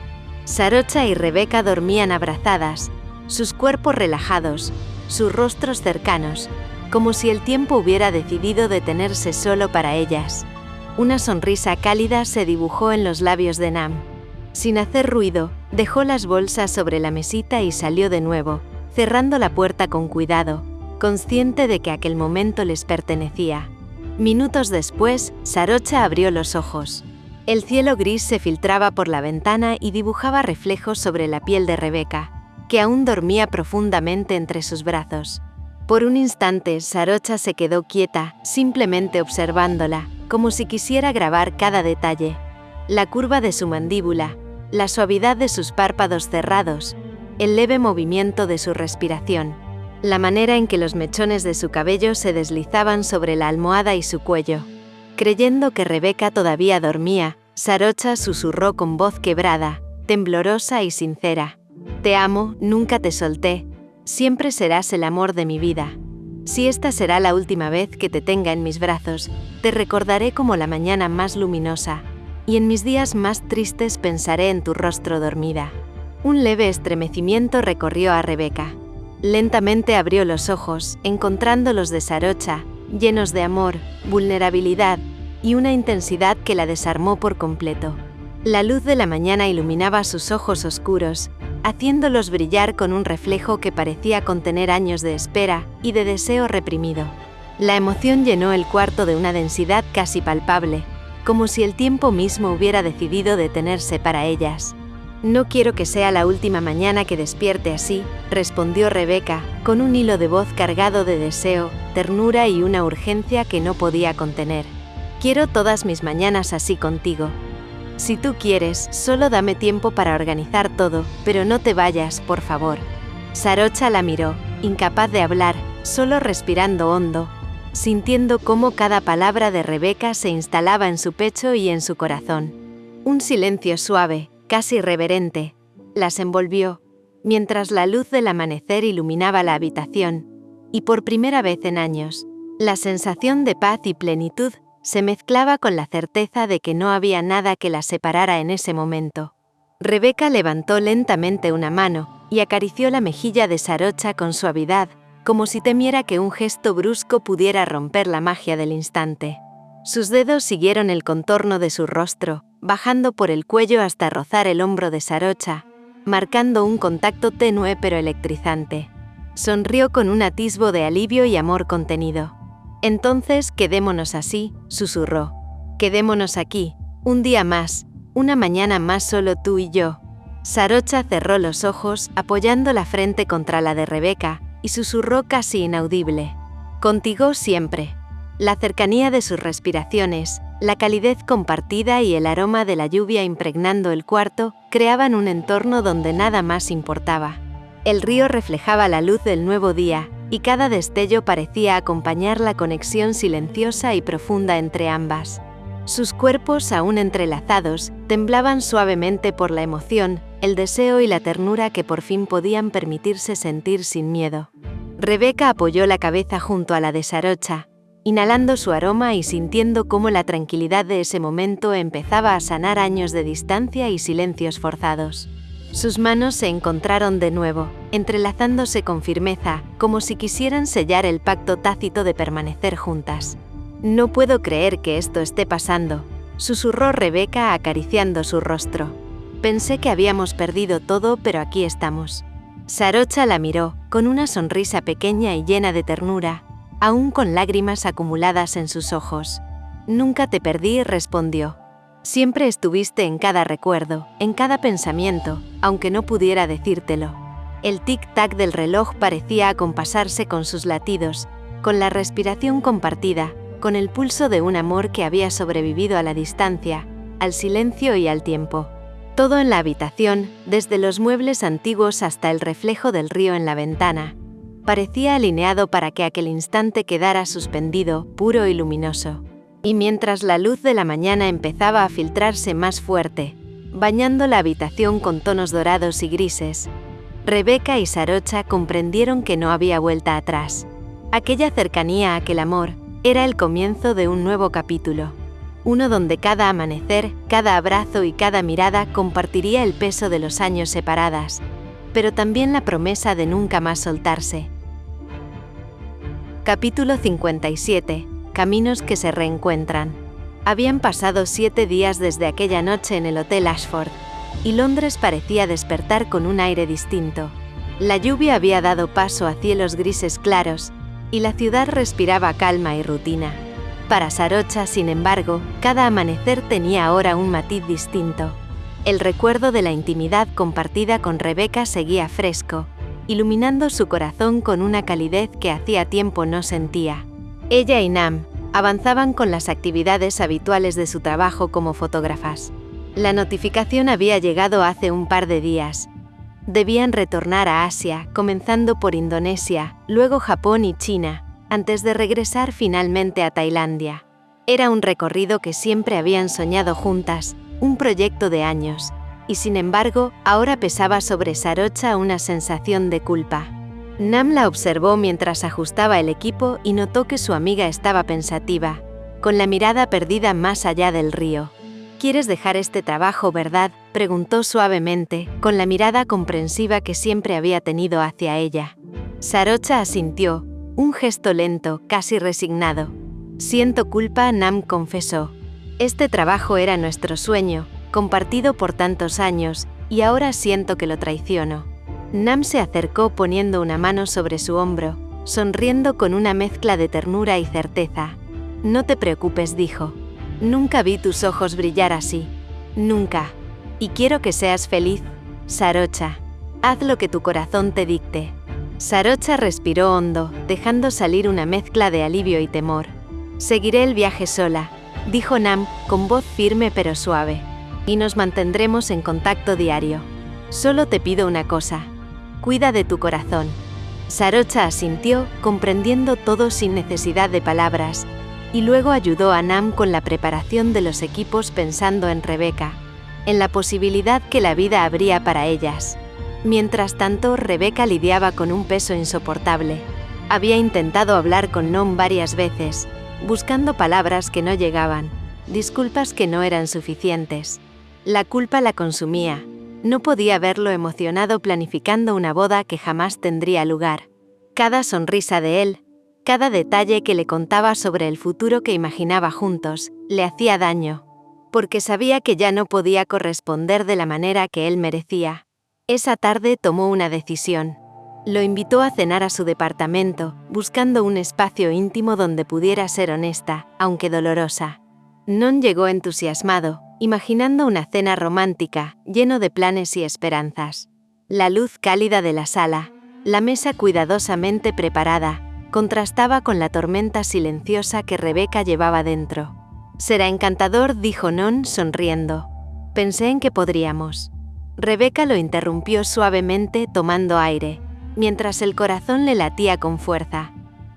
Speaker 1: Sarocha y Rebeca dormían abrazadas, sus cuerpos relajados, sus rostros cercanos, como si el tiempo hubiera decidido detenerse solo para ellas. Una sonrisa cálida se dibujó en los labios de Nam. Sin hacer ruido, dejó las bolsas sobre la mesita y salió de nuevo, cerrando la puerta con cuidado, consciente de que aquel momento les pertenecía. Minutos después, Sarocha abrió los ojos. El cielo gris se filtraba por la ventana y dibujaba reflejos sobre la piel de Rebeca, que aún dormía profundamente entre sus brazos. Por un instante, Sarocha se quedó quieta, simplemente observándola, como si quisiera grabar cada detalle. La curva de su mandíbula, la suavidad de sus párpados cerrados, el leve movimiento de su respiración, la manera en que los mechones de su cabello se deslizaban sobre la almohada y su cuello. Creyendo que Rebeca todavía dormía, Sarocha susurró con voz quebrada, temblorosa y sincera: «Te amo, nunca te solté. Siempre serás el amor de mi vida. Si esta será la última vez que te tenga en mis brazos, te recordaré como la mañana más luminosa, y en mis días más tristes pensaré en tu rostro dormida». Un leve estremecimiento recorrió a Rebeca. Lentamente abrió los ojos, encontrando los de Sarocha, llenos de amor, vulnerabilidad y una intensidad que la desarmó por completo. La luz de la mañana iluminaba sus ojos oscuros, haciéndolos brillar con un reflejo que parecía contener años de espera y de deseo reprimido. La emoción llenó el cuarto de una densidad casi palpable, como si el tiempo mismo hubiera decidido detenerse para ellas. «No quiero que sea la última mañana que despierte así», respondió Rebeca, con un hilo de voz cargado de deseo, ternura y una urgencia que no podía contener. «Quiero todas mis mañanas así contigo. Si tú quieres, solo dame tiempo para organizar todo, pero no te vayas, por favor». Sarocha la miró, incapaz de hablar, solo respirando hondo, sintiendo cómo cada palabra de Rebeca se instalaba en su pecho y en su corazón. Un silencio suave, casi reverente, las envolvió, mientras la luz del amanecer iluminaba la habitación, y por primera vez en años, la sensación de paz y plenitud se mezclaba con la certeza de que no había nada que las separara en ese momento. Rebeca levantó lentamente una mano y acarició la mejilla de Sarocha con suavidad, como si temiera que un gesto brusco pudiera romper la magia del instante. Sus dedos siguieron el contorno de su rostro, bajando por el cuello hasta rozar el hombro de Sarocha, marcando un contacto tenue pero electrizante. Sonrió con un atisbo de alivio y amor contenido. «Entonces, quedémonos así», susurró. «Quedémonos aquí, un día más, una mañana más solo tú y yo». Sarocha cerró los ojos, apoyando la frente contra la de Rebeca, y susurró casi inaudible: «Contigo siempre». La cercanía de sus respiraciones, la calidez compartida y el aroma de la lluvia impregnando el cuarto creaban un entorno donde nada más importaba. El río reflejaba la luz del nuevo día, y cada destello parecía acompañar la conexión silenciosa y profunda entre ambas. Sus cuerpos, aún entrelazados, temblaban suavemente por la emoción, el deseo y la ternura que por fin podían permitirse sentir sin miedo. Rebeca apoyó la cabeza junto a la de Sarocha, inhalando su aroma y sintiendo cómo la tranquilidad de ese momento empezaba a sanar años de distancia y silencios forzados. Sus manos se encontraron de nuevo, entrelazándose con firmeza, como si quisieran sellar el pacto tácito de permanecer juntas. «No puedo creer que esto esté pasando», susurró Rebeca acariciando su rostro. «Pensé que habíamos perdido todo, pero aquí estamos». Sarocha la miró, con una sonrisa pequeña y llena de ternura, aún con lágrimas acumuladas en sus ojos. «Nunca te perdí», respondió. «Siempre estuviste en cada recuerdo, en cada pensamiento, aunque no pudiera decírtelo». El tic-tac del reloj parecía acompasarse con sus latidos, con la respiración compartida, con el pulso de un amor que había sobrevivido a la distancia, al silencio y al tiempo. Todo en la habitación, desde los muebles antiguos hasta el reflejo del río en la ventana, parecía alineado para que aquel instante quedara suspendido, puro y luminoso. Y mientras la luz de la mañana empezaba a filtrarse más fuerte, bañando la habitación con tonos dorados y grises, Rebeca y Sarocha comprendieron que no había vuelta atrás. Aquella cercanía, aquel amor, era el comienzo de un nuevo capítulo. Uno donde cada amanecer, cada abrazo y cada mirada compartiría el peso de los años separadas, pero también la promesa de nunca más soltarse. Capítulo 57. Caminos que se reencuentran. Habían pasado 7 días desde aquella noche en el Hotel Ashford, y Londres parecía despertar con un aire distinto. La lluvia había dado paso a cielos grises claros, y la ciudad respiraba calma y rutina. Para Sarocha, sin embargo, cada amanecer tenía ahora un matiz distinto. El recuerdo de la intimidad compartida con Rebecca seguía fresco, iluminando su corazón con una calidez que hacía tiempo no sentía. Ella y Nam avanzaban con las actividades habituales de su trabajo como fotógrafas. La notificación había llegado hace un par de días. Debían retornar a Asia, comenzando por Indonesia, luego Japón y China, antes de regresar finalmente a Tailandia. Era un recorrido que siempre habían soñado juntas, un proyecto de años, y sin embargo, ahora pesaba sobre Sarocha una sensación de culpa. Nam la observó mientras ajustaba el equipo y notó que su amiga estaba pensativa, con la mirada perdida más allá del río. «¿Quieres dejar este trabajo, verdad?», preguntó suavemente, con la mirada comprensiva que siempre había tenido hacia ella. Sarocha asintió, un gesto lento, casi resignado. «Siento culpa», Nam confesó. «Este trabajo era nuestro sueño, compartido por tantos años, y ahora siento que lo traiciono». Nam se acercó poniendo una mano sobre su hombro, sonriendo con una mezcla de ternura y certeza. «No te preocupes», dijo. «Nunca vi tus ojos brillar así. Nunca. Y quiero que seas feliz, Sarocha. Haz lo que tu corazón te dicte». Sarocha respiró hondo, dejando salir una mezcla de alivio y temor. «Seguiré el viaje sola», dijo Nam, con voz firme pero suave. «Y nos mantendremos en contacto diario. Solo te pido una cosa. Cuida de tu corazón». Sarocha asintió, comprendiendo todo sin necesidad de palabras, y luego ayudó a Nam con la preparación de los equipos pensando en Rebecca, en la posibilidad que la vida abría para ellas. Mientras tanto, Rebecca lidiaba con un peso insoportable. Había intentado hablar con Nam varias veces, buscando palabras que no llegaban, disculpas que no eran suficientes. La culpa la consumía. No podía verlo emocionado planificando una boda que jamás tendría lugar. Cada sonrisa de él, cada detalle que le contaba sobre el futuro que imaginaba juntos, le hacía daño, porque sabía que ya no podía corresponder de la manera que él merecía. Esa tarde tomó una decisión. Lo invitó a cenar a su departamento, buscando un espacio íntimo donde pudiera ser honesta, aunque dolorosa. Non llegó entusiasmado, imaginando una cena romántica, lleno de planes y esperanzas. La luz cálida de la sala, la mesa cuidadosamente preparada, contrastaba con la tormenta silenciosa que Rebecca llevaba dentro. «Será encantador», dijo Non sonriendo. «Pensé en que podríamos». Rebecca lo interrumpió suavemente tomando aire, mientras el corazón le latía con fuerza.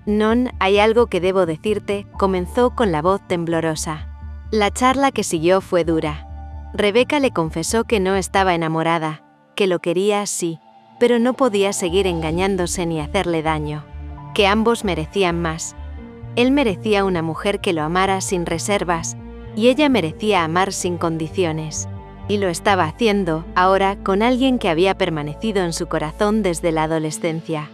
Speaker 1: «Non, hay algo que debo decirte», comenzó con la voz temblorosa. La charla que siguió fue dura. Rebecca le confesó que no estaba enamorada, que lo quería sí, pero no podía seguir engañándose ni hacerle daño. Que ambos merecían más. Él merecía una mujer que lo amara sin reservas, y ella merecía amar sin condiciones. Y lo estaba haciendo, ahora, con alguien que había permanecido en su corazón desde la adolescencia.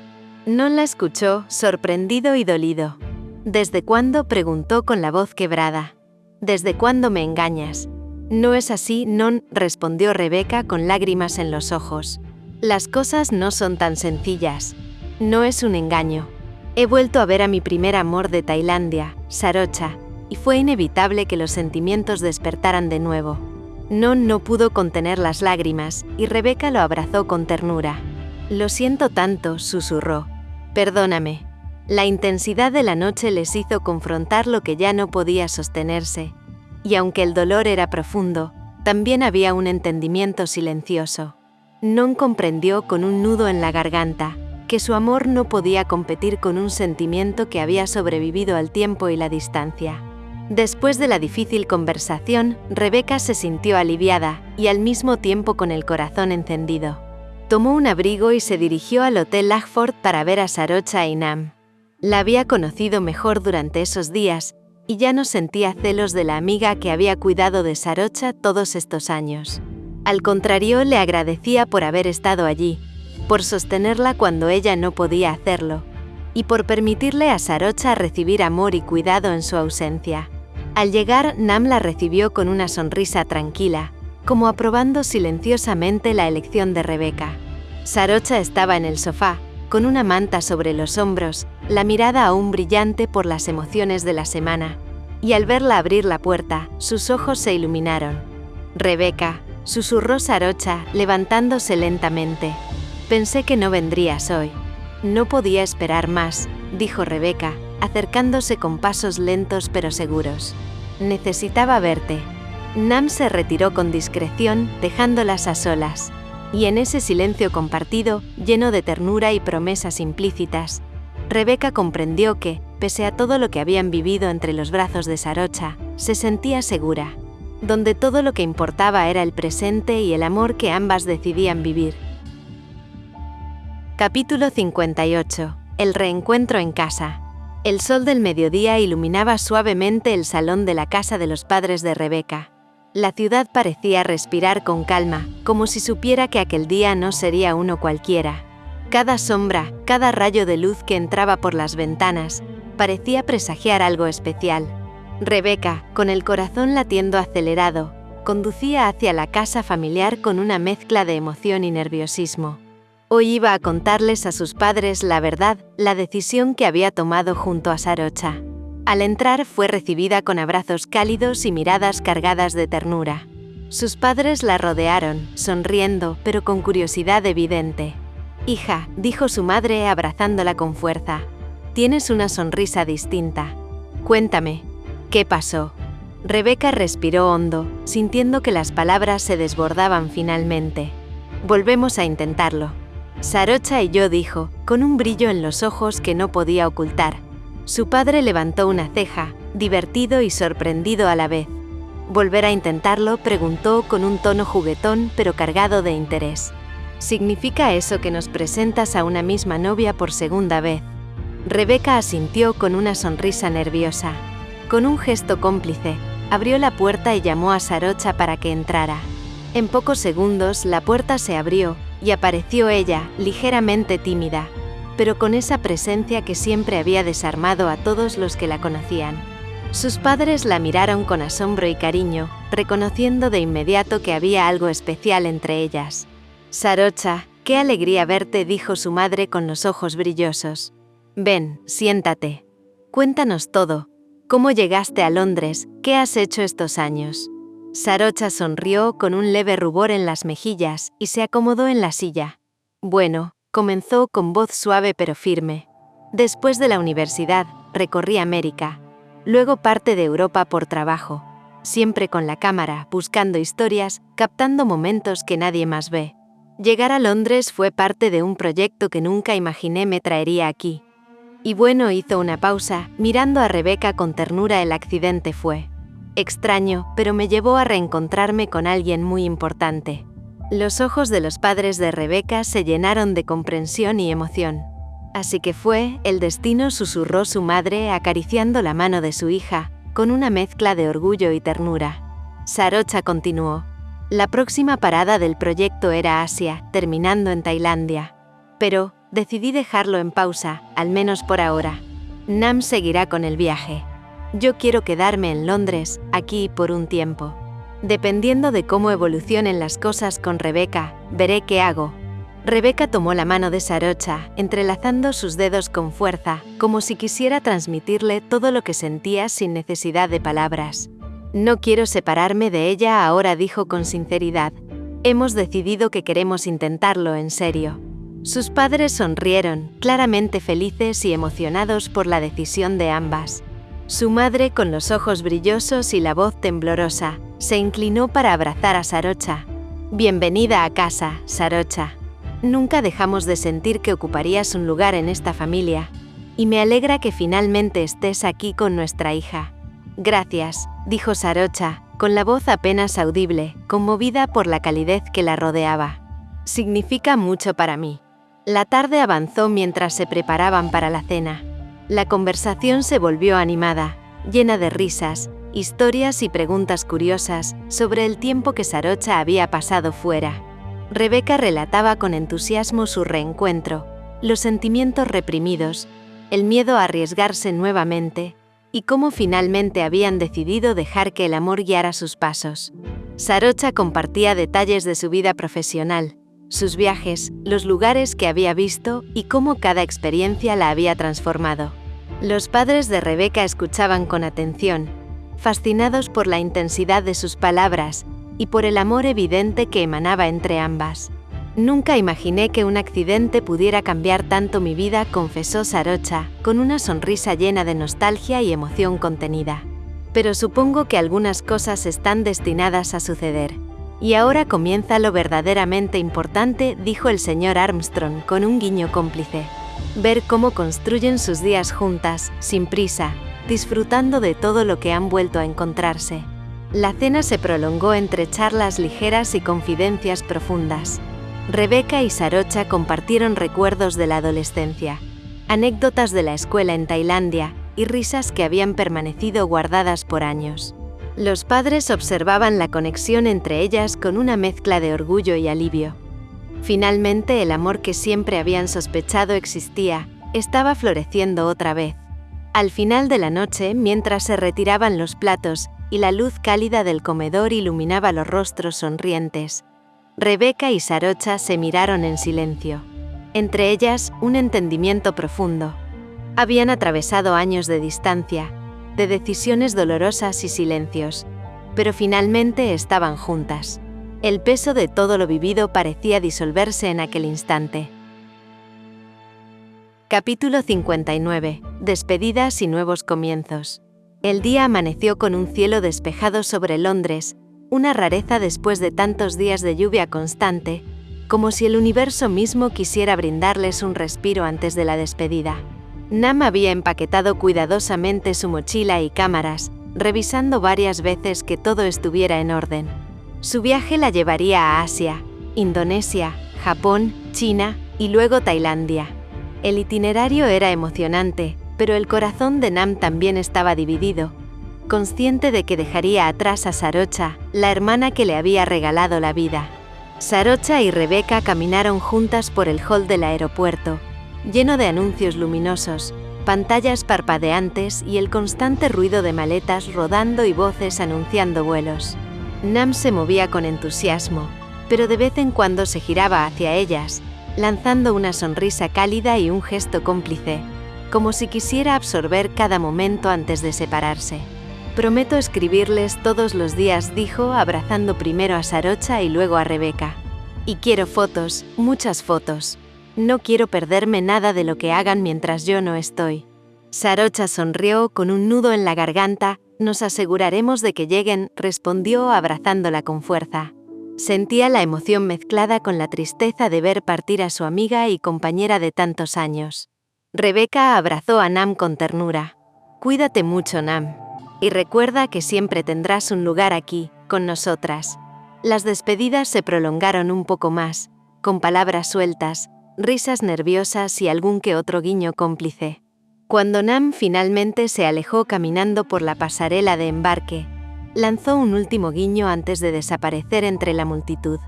Speaker 1: Non la escuchó, sorprendido y dolido. «¿Desde cuándo?», preguntó con la voz quebrada. «¿Desde cuándo me engañas?» «No es así, Non», respondió Rebecca con lágrimas en los ojos. «Las cosas no son tan sencillas. No es un engaño. He vuelto a ver a mi primer amor de Tailandia, Sarocha, y fue inevitable que los sentimientos despertaran de nuevo». Non no pudo contener las lágrimas, y Rebecca lo abrazó con ternura. «Lo siento tanto», susurró. «Perdóname». La intensidad de la noche les hizo confrontar lo que ya no podía sostenerse, y aunque el dolor era profundo, también había un entendimiento silencioso. Non comprendió con un nudo en la garganta que su amor no podía competir con un sentimiento que había sobrevivido al tiempo y la distancia. Después de la difícil conversación, Rebecca se sintió aliviada y al mismo tiempo con el corazón encendido. Tomó un abrigo y se dirigió al Hotel Ashford para ver a Sarocha y Nam. La había conocido mejor durante esos días, y ya no sentía celos de la amiga que había cuidado de Sarocha todos estos años. Al contrario, le agradecía por haber estado allí, por sostenerla cuando ella no podía hacerlo, y por permitirle a Sarocha recibir amor y cuidado en su ausencia. Al llegar, Nam la recibió con una sonrisa tranquila, como aprobando silenciosamente la elección de Rebeca. Sarocha estaba en el sofá, con una manta sobre los hombros, la mirada aún brillante por las emociones de la semana, y al verla abrir la puerta, sus ojos se iluminaron. «Rebeca», susurró Sarocha, levantándose lentamente. «Pensé que no vendrías hoy». «No podía esperar más», dijo Rebeca, acercándose con pasos lentos pero seguros. «Necesitaba verte». Nam se retiró con discreción, dejándolas a solas. Y en ese silencio compartido, lleno de ternura y promesas implícitas, Rebeca comprendió que, pese a todo lo que habían vivido entre los brazos de Sarocha, se sentía segura, donde todo lo que importaba era el presente y el amor que ambas decidían vivir. Capítulo 58. El reencuentro en casa. El sol del mediodía iluminaba suavemente el salón de la casa de los padres de Rebeca. La ciudad parecía respirar con calma, como si supiera que aquel día no sería uno cualquiera. Cada sombra, cada rayo de luz que entraba por las ventanas, parecía presagiar algo especial. Rebeca, con el corazón latiendo acelerado, conducía hacia la casa familiar con una mezcla de emoción y nerviosismo. Hoy iba a contarles a sus padres la verdad, la decisión que había tomado junto a Sarocha. Al entrar fue recibida con abrazos cálidos y miradas cargadas de ternura. Sus padres la rodearon, sonriendo, pero con curiosidad evidente. «Hija», dijo su madre abrazándola con fuerza, «tienes una sonrisa distinta. Cuéntame, ¿qué pasó?». Rebeca respiró hondo, sintiendo que las palabras se desbordaban finalmente. «Volvemos a intentarlo. Sarocha y yo», dijo, con un brillo en los ojos que no podía ocultar. Su padre levantó una ceja, divertido y sorprendido a la vez. «¿Volver a intentarlo?», preguntó con un tono juguetón pero cargado de interés. «¿Significa eso que nos presentas a una misma novia por segunda vez?». Rebeca asintió con una sonrisa nerviosa. Con un gesto cómplice, abrió la puerta y llamó a Sarocha para que entrara. En pocos segundos la puerta se abrió y apareció ella, ligeramente tímida, pero con esa presencia que siempre había desarmado a todos los que la conocían. Sus padres la miraron con asombro y cariño, reconociendo de inmediato que había algo especial entre ellas. «Sarocha, qué alegría verte», dijo su madre con los ojos brillosos. «Ven, siéntate. Cuéntanos todo. ¿Cómo llegaste a Londres? ¿Qué has hecho estos años?». Sarocha sonrió con un leve rubor en las mejillas y se acomodó en la silla. «Bueno», comenzó con voz suave pero firme. «Después de la universidad, recorrí América, luego parte de Europa por trabajo, siempre con la cámara, buscando historias, captando momentos que nadie más ve. Llegar a Londres fue parte de un proyecto que nunca imaginé me traería aquí». Y bueno, hizo una pausa, mirando a Rebeca con ternura. «El accidente fue extraño, pero me llevó a reencontrarme con alguien muy importante». Los ojos de los padres de Rebeca se llenaron de comprensión y emoción. «Así que fue el destino», susurró su madre acariciando la mano de su hija, con una mezcla de orgullo y ternura. Sarocha continuó. «La próxima parada del proyecto era Asia, terminando en Tailandia. Pero decidí dejarlo en pausa, al menos por ahora. Nam seguirá con el viaje. Yo quiero quedarme en Londres, aquí por un tiempo. Dependiendo de cómo evolucionen las cosas con Rebeca, veré qué hago». Rebeca tomó la mano de Sarocha, entrelazando sus dedos con fuerza, como si quisiera transmitirle todo lo que sentía sin necesidad de palabras. «No quiero separarme de ella ahora», dijo con sinceridad. «Hemos decidido que queremos intentarlo en serio». Sus padres sonrieron, claramente felices y emocionados por la decisión de ambas. Su madre, con los ojos brillosos y la voz temblorosa, se inclinó para abrazar a Sarocha. «Bienvenida a casa, Sarocha. Nunca dejamos de sentir que ocuparías un lugar en esta familia, y me alegra que finalmente estés aquí con nuestra hija». «Gracias», dijo Sarocha, con la voz apenas audible, conmovida por la calidez que la rodeaba. «Significa mucho para mí». La tarde avanzó mientras se preparaban para la cena. La conversación se volvió animada, llena de risas, historias y preguntas curiosas sobre el tiempo que Sarocha había pasado fuera. Rebeca relataba con entusiasmo su reencuentro, los sentimientos reprimidos, el miedo a arriesgarse nuevamente, y cómo finalmente habían decidido dejar que el amor guiara sus pasos. Sarocha compartía detalles de su vida profesional, sus viajes, los lugares que había visto y cómo cada experiencia la había transformado. Los padres de Rebeca escuchaban con atención, fascinados por la intensidad de sus palabras y por el amor evidente que emanaba entre ambas. «Nunca imaginé que un accidente pudiera cambiar tanto mi vida», confesó Sarocha, con una sonrisa llena de nostalgia y emoción contenida. «Pero supongo que algunas cosas están destinadas a suceder. Y ahora comienza lo verdaderamente importante», dijo el señor Armstrong con un guiño cómplice. «Ver cómo construyen sus días juntas, sin prisa, disfrutando de todo lo que han vuelto a encontrarse». La cena se prolongó entre charlas ligeras y confidencias profundas. Rebeca y Sarocha compartieron recuerdos de la adolescencia, anécdotas de la escuela en Tailandia y risas que habían permanecido guardadas por años. Los padres observaban la conexión entre ellas con una mezcla de orgullo y alivio. Finalmente, el amor que siempre habían sospechado existía, estaba floreciendo otra vez. Al final de la noche, mientras se retiraban los platos y la luz cálida del comedor iluminaba los rostros sonrientes, Rebeca y Sarocha se miraron en silencio. Entre ellas, un entendimiento profundo. Habían atravesado años de distancia, de decisiones dolorosas y silencios, pero finalmente estaban juntas. El peso de todo lo vivido parecía disolverse en aquel instante. Capítulo 59. Despedidas y nuevos comienzos. El día amaneció con un cielo despejado sobre Londres, una rareza después de tantos días de lluvia constante, como si el universo mismo quisiera brindarles un respiro antes de la despedida. Nam había empaquetado cuidadosamente su mochila y cámaras, revisando varias veces que todo estuviera en orden. Su viaje la llevaría a Asia, Indonesia, Japón, China y luego Tailandia. El itinerario era emocionante, pero el corazón de Nam también estaba dividido, consciente de que dejaría atrás a Sarocha, la hermana que le había regalado la vida. Sarocha y Rebeca caminaron juntas por el hall del aeropuerto, lleno de anuncios luminosos, pantallas parpadeantes y el constante ruido de maletas rodando y voces anunciando vuelos. Nam se movía con entusiasmo, pero de vez en cuando se giraba hacia ellas, lanzando una sonrisa cálida y un gesto cómplice, como si quisiera absorber cada momento antes de separarse. «Prometo escribirles todos los días», dijo, abrazando primero a Sarocha y luego a Rebeca. «Y quiero fotos, muchas fotos. No quiero perderme nada de lo que hagan mientras yo no estoy». Sarocha sonrió con un nudo en la garganta. «Nos aseguraremos de que lleguen», respondió abrazándola con fuerza. Sentía la emoción mezclada con la tristeza de ver partir a su amiga y compañera de tantos años. Rebeca abrazó a Nam con ternura. «Cuídate mucho, Nam. Y recuerda que siempre tendrás un lugar aquí, con nosotras». Las despedidas se prolongaron un poco más, con palabras sueltas, risas nerviosas y algún que otro guiño cómplice. Cuando Nam finalmente se alejó caminando por la pasarela de embarque, lanzó un último guiño antes de desaparecer entre la multitud.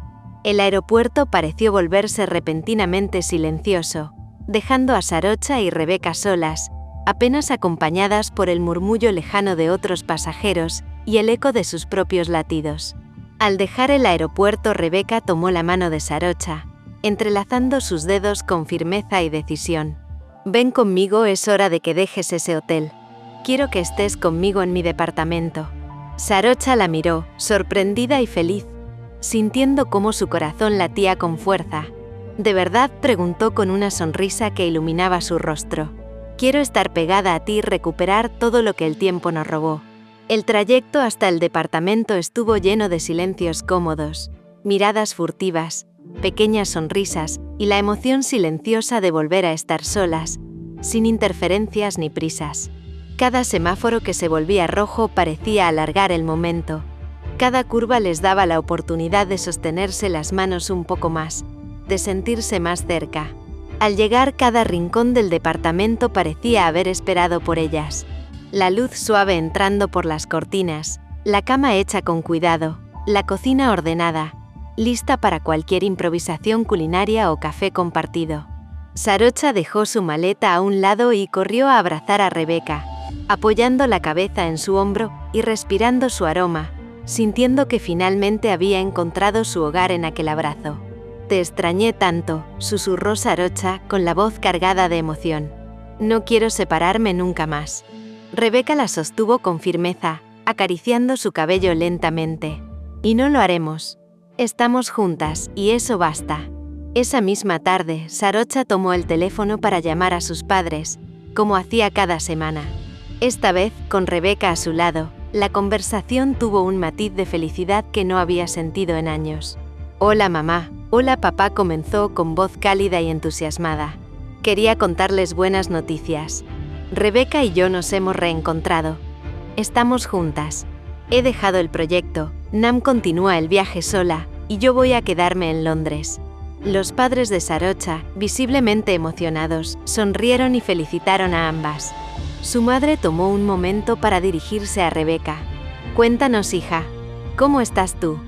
Speaker 1: El aeropuerto pareció volverse repentinamente silencioso, dejando a Sarocha y Rebeca solas, apenas acompañadas por el murmullo lejano de otros pasajeros y el eco de sus propios latidos. Al dejar el aeropuerto, Rebeca tomó la mano de Sarocha, entrelazando sus dedos con firmeza y decisión. «Ven conmigo, es hora de que dejes ese hotel. Quiero que estés conmigo en mi departamento». Sarocha la miró, sorprendida y feliz, sintiendo cómo su corazón latía con fuerza. «¿De verdad?», preguntó con una sonrisa que iluminaba su rostro. «Quiero estar pegada a ti y recuperar todo lo que el tiempo nos robó». El trayecto hasta el departamento estuvo lleno de silencios cómodos, miradas furtivas, pequeñas sonrisas y la emoción silenciosa de volver a estar solas, sin interferencias ni prisas. Cada semáforo que se volvía rojo parecía alargar el momento. Cada curva les daba la oportunidad de sostenerse las manos un poco más, de sentirse más cerca. Al llegar, cada rincón del departamento parecía haber esperado por ellas. La luz suave entrando por las cortinas, la cama hecha con cuidado, la cocina ordenada, lista para cualquier improvisación culinaria o café compartido. Sarocha dejó su maleta a un lado y corrió a abrazar a Rebeca, apoyando la cabeza en su hombro y respirando su aroma, sintiendo que finalmente había encontrado su hogar en aquel abrazo. «Te extrañé tanto», susurró Sarocha con la voz cargada de emoción. «No quiero separarme nunca más». Rebeca la sostuvo con firmeza, acariciando su cabello lentamente. «Y no lo haremos. Estamos juntas, y eso basta». Esa misma tarde, Sarocha tomó el teléfono para llamar a sus padres, como hacía cada semana. Esta vez, con Rebeca a su lado, la conversación tuvo un matiz de felicidad que no había sentido en años. «Hola mamá, hola papá», comenzó con voz cálida y entusiasmada. «Quería contarles buenas noticias. Rebeca y yo nos hemos reencontrado. Estamos juntas. He dejado el proyecto, Nam continúa el viaje sola, y yo voy a quedarme en Londres». Los padres de Sarocha, visiblemente emocionados, sonrieron y felicitaron a ambas. Su madre tomó un momento para dirigirse a Rebeca. «Cuéntanos, hija, ¿cómo estás tú?».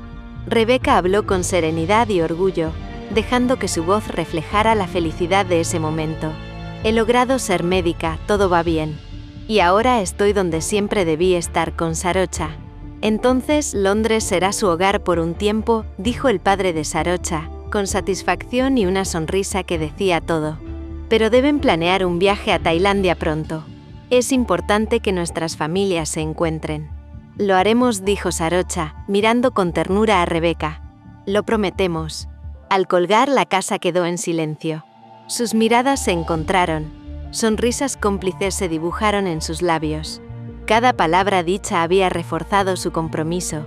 Speaker 1: Rebeca habló con serenidad y orgullo, dejando que su voz reflejara la felicidad de ese momento. «He logrado ser médica, todo va bien. Y ahora estoy donde siempre debí estar, con Sarocha». «Entonces Londres será su hogar por un tiempo», dijo el padre de Sarocha, con satisfacción y una sonrisa que decía todo. «Pero deben planear un viaje a Tailandia pronto. Es importante que nuestras familias se encuentren». «Lo haremos», dijo Sarocha, mirando con ternura a Rebeca. «Lo prometemos». Al colgar, la casa quedó en silencio. Sus miradas se encontraron. Sonrisas cómplices se dibujaron en sus labios. Cada palabra dicha había reforzado su compromiso.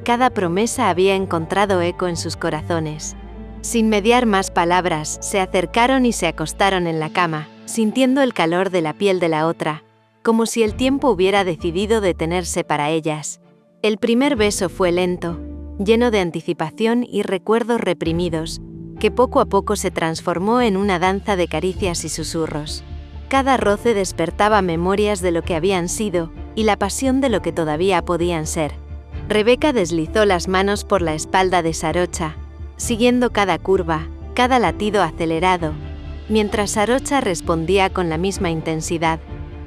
Speaker 1: Cada promesa había encontrado eco en sus corazones. Sin mediar más palabras, se acercaron y se acostaron en la cama, sintiendo el calor de la piel de la otra, como si el tiempo hubiera decidido detenerse para ellas. El primer beso fue lento, lleno de anticipación y recuerdos reprimidos, que poco a poco se transformó en una danza de caricias y susurros. Cada roce despertaba memorias de lo que habían sido y la pasión de lo que todavía podían ser. Rebeca deslizó las manos por la espalda de Sarocha, siguiendo cada curva, cada latido acelerado, mientras Sarocha respondía con la misma intensidad,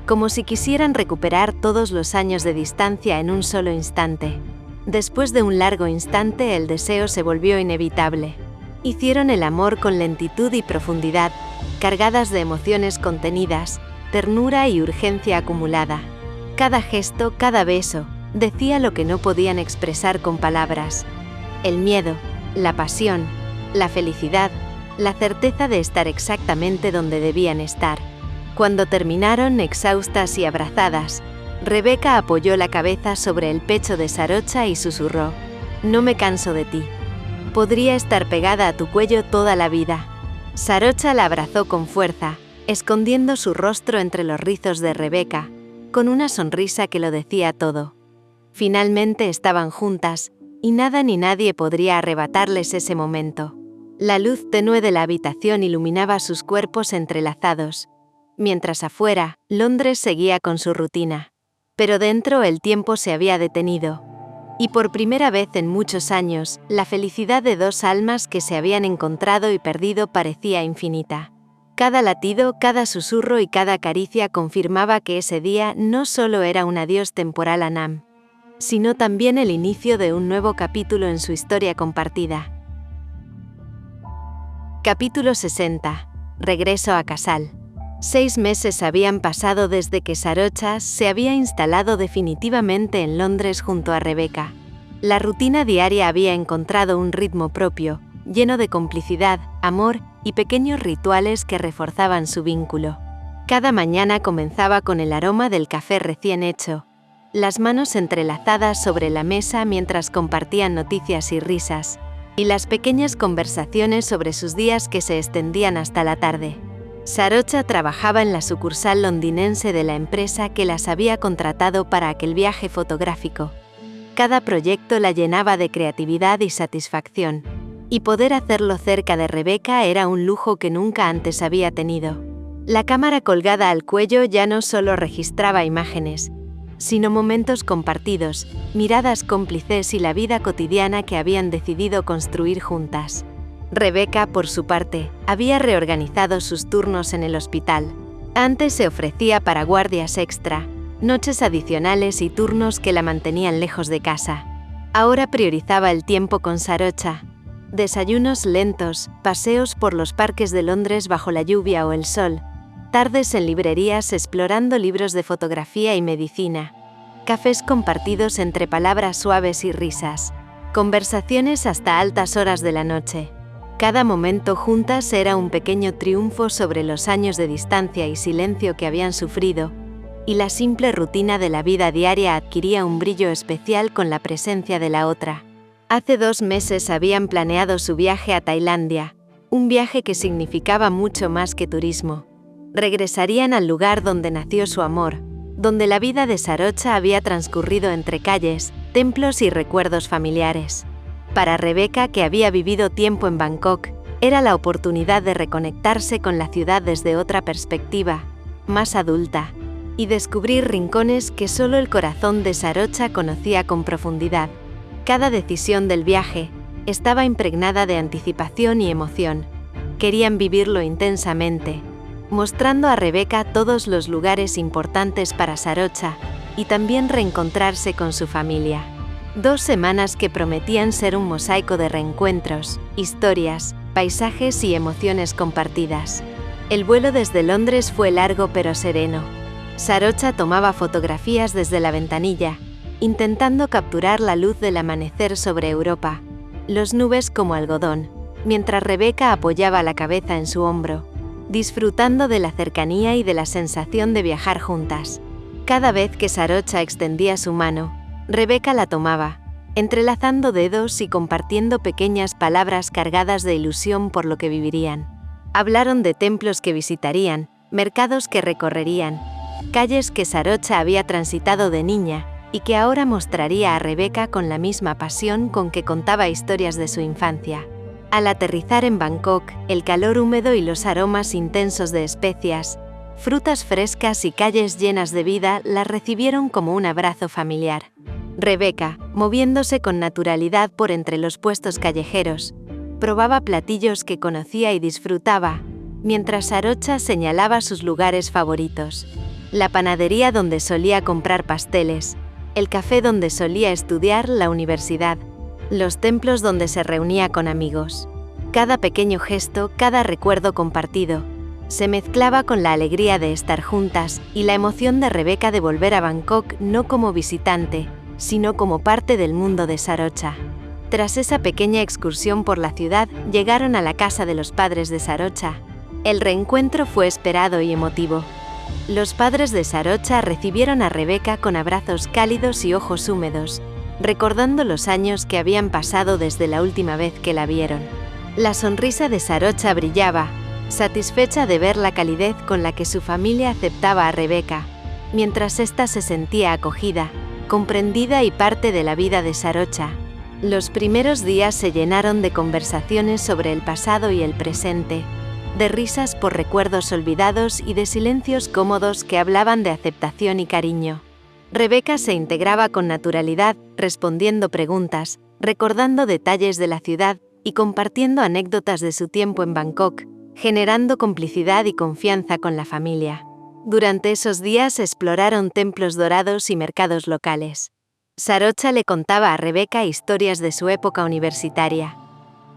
Speaker 1: como si quisieran recuperar todos los años de distancia en un solo instante. Después de un largo instante, el deseo se volvió inevitable. Hicieron el amor con lentitud y profundidad, cargadas de emociones contenidas, ternura y urgencia acumulada. Cada gesto, cada beso, decía lo que no podían expresar con palabras. El miedo, la pasión, la felicidad, la certeza de estar exactamente donde debían estar. Cuando terminaron, exhaustas y abrazadas, Rebeca apoyó la cabeza sobre el pecho de Sarocha y susurró: «No me canso de ti. Podría estar pegada a tu cuello toda la vida». Sarocha la abrazó con fuerza, escondiendo su rostro entre los rizos de Rebeca, con una sonrisa que lo decía todo. Finalmente estaban juntas, y nada ni nadie podría arrebatarles ese momento. La luz tenue de la habitación iluminaba sus cuerpos entrelazados, mientras afuera, Londres seguía con su rutina. Pero dentro el tiempo se había detenido. Y por primera vez en muchos años, la felicidad de dos almas que se habían encontrado y perdido parecía infinita. Cada latido, cada susurro y cada caricia confirmaba que ese día no solo era un adiós temporal a Nam, sino también el inicio de un nuevo capítulo en su historia compartida. Capítulo 60. Regreso a Casal. 6 meses habían pasado desde que Sarocha se había instalado definitivamente en Londres junto a Rebeca. La rutina diaria había encontrado un ritmo propio, lleno de complicidad, amor y pequeños rituales que reforzaban su vínculo. Cada mañana comenzaba con el aroma del café recién hecho, las manos entrelazadas sobre la mesa mientras compartían noticias y risas, y las pequeñas conversaciones sobre sus días que se extendían hasta la tarde. Sarocha trabajaba en la sucursal londinense de la empresa que las había contratado para aquel viaje fotográfico. Cada proyecto la llenaba de creatividad y satisfacción, y poder hacerlo cerca de Rebeca era un lujo que nunca antes había tenido. La cámara colgada al cuello ya no solo registraba imágenes, sino momentos compartidos, miradas cómplices y la vida cotidiana que habían decidido construir juntas. Rebeca, por su parte, había reorganizado sus turnos en el hospital. Antes se ofrecía para guardias extra, noches adicionales y turnos que la mantenían lejos de casa. Ahora priorizaba el tiempo con Sarocha. Desayunos lentos, paseos por los parques de Londres bajo la lluvia o el sol, tardes en librerías explorando libros de fotografía y medicina, cafés compartidos entre palabras suaves y risas, conversaciones hasta altas horas de la noche. Cada momento juntas era un pequeño triunfo sobre los años de distancia y silencio que habían sufrido, y la simple rutina de la vida diaria adquiría un brillo especial con la presencia de la otra. Hace 2 meses habían planeado su viaje a Tailandia, un viaje que significaba mucho más que turismo. Regresarían al lugar donde nació su amor, donde la vida de Sarocha había transcurrido entre calles, templos y recuerdos familiares. Para Rebeca, que había vivido tiempo en Bangkok, era la oportunidad de reconectarse con la ciudad desde otra perspectiva, más adulta, y descubrir rincones que solo el corazón de Sarocha conocía con profundidad. Cada decisión del viaje estaba impregnada de anticipación y emoción. Querían vivirlo intensamente, mostrando a Rebeca todos los lugares importantes para Sarocha y también reencontrarse con su familia. 2 semanas que prometían ser un mosaico de reencuentros, historias, paisajes y emociones compartidas. El vuelo desde Londres fue largo pero sereno. Sarocha tomaba fotografías desde la ventanilla, intentando capturar la luz del amanecer sobre Europa, los nubes como algodón, mientras Rebeca apoyaba la cabeza en su hombro, disfrutando de la cercanía y de la sensación de viajar juntas. Cada vez que Sarocha extendía su mano, Rebeca la tomaba, entrelazando dedos y compartiendo pequeñas palabras cargadas de ilusión por lo que vivirían. Hablaron de templos que visitarían, mercados que recorrerían, calles que Sarocha había transitado de niña y que ahora mostraría a Rebeca con la misma pasión con que contaba historias de su infancia. Al aterrizar en Bangkok, el calor húmedo y los aromas intensos de especias, frutas frescas y calles llenas de vida las recibieron como un abrazo familiar. Rebeca, moviéndose con naturalidad por entre los puestos callejeros, probaba platillos que conocía y disfrutaba, mientras Sarocha señalaba sus lugares favoritos. La panadería donde solía comprar pasteles, el café donde solía estudiar la universidad, los templos donde se reunía con amigos. Cada pequeño gesto, cada recuerdo compartido, se mezclaba con la alegría de estar juntas y la emoción de Rebeca de volver a Bangkok no como visitante, sino como parte del mundo de Sarocha. Tras esa pequeña excursión por la ciudad, llegaron a la casa de los padres de Sarocha. El reencuentro fue esperado y emotivo. Los padres de Sarocha recibieron a Rebeca con abrazos cálidos y ojos húmedos, recordando los años que habían pasado desde la última vez que la vieron. La sonrisa de Sarocha brillaba, satisfecha de ver la calidez con la que su familia aceptaba a Rebeca, mientras ésta se sentía acogida, comprendida y parte de la vida de Sarocha. Los primeros días se llenaron de conversaciones sobre el pasado y el presente, de risas por recuerdos olvidados y de silencios cómodos que hablaban de aceptación y cariño. Rebeca se integraba con naturalidad, respondiendo preguntas, recordando detalles de la ciudad y compartiendo anécdotas de su tiempo en Bangkok, generando complicidad y confianza con la familia. Durante esos días exploraron templos dorados y mercados locales. Sarocha le contaba a Rebeca historias de su época universitaria.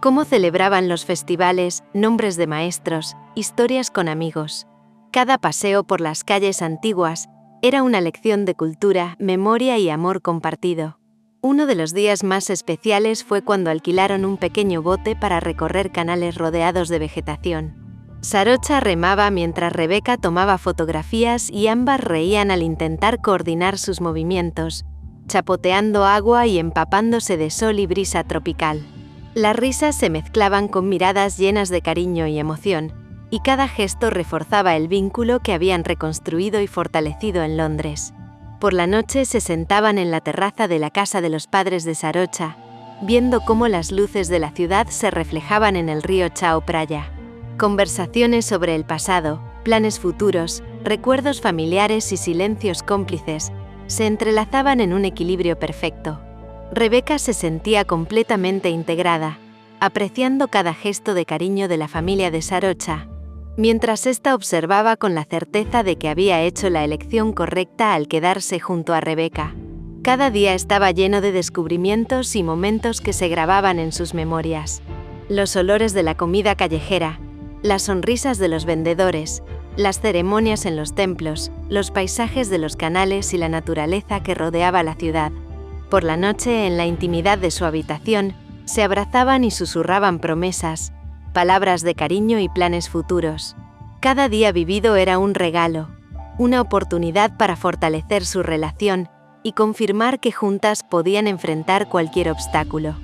Speaker 1: Cómo celebraban los festivales, nombres de maestros, historias con amigos. Cada paseo por las calles antiguas era una lección de cultura, memoria y amor compartido. Uno de los días más especiales fue cuando alquilaron un pequeño bote para recorrer canales rodeados de vegetación. Sarocha remaba mientras Rebeca tomaba fotografías y ambas reían al intentar coordinar sus movimientos, chapoteando agua y empapándose de sol y brisa tropical. Las risas se mezclaban con miradas llenas de cariño y emoción, y cada gesto reforzaba el vínculo que habían reconstruido y fortalecido en Londres. Por la noche se sentaban en la terraza de la casa de los padres de Sarocha, viendo cómo las luces de la ciudad se reflejaban en el río Chao Phraya. Conversaciones sobre el pasado, Planes futuros, recuerdos familiares y silencios cómplices se entrelazaban en un equilibrio perfecto. Rebeca se sentía completamente integrada, apreciando cada gesto de cariño de la familia de Sarocha, mientras ésta observaba con la certeza de que había hecho la elección correcta al quedarse junto a Rebeca. Cada día estaba lleno de descubrimientos y momentos que se grababan en sus memorias. Los olores de la comida callejera, las sonrisas de los vendedores, las ceremonias en los templos, los paisajes de los canales y la naturaleza que rodeaba la ciudad. Por la noche, en la intimidad de su habitación, se abrazaban y susurraban promesas, palabras de cariño y planes futuros. Cada día vivido era un regalo, una oportunidad para fortalecer su relación y confirmar que juntas podían enfrentar cualquier obstáculo.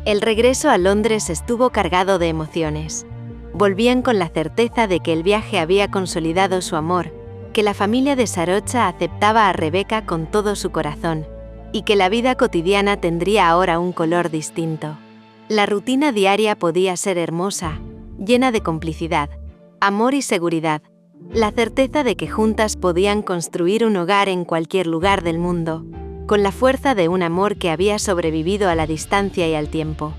Speaker 1: El regreso a Londres estuvo cargado de emociones. Volvían con la certeza de que el viaje había consolidado su amor, que la familia de Sarocha aceptaba a Rebeca con todo su corazón, y que la vida cotidiana tendría ahora un color distinto. La rutina diaria podía ser hermosa, llena de complicidad, amor y seguridad, la certeza de que juntas podían construir un hogar en cualquier lugar del mundo, con la fuerza de un amor que había sobrevivido a la distancia y al tiempo.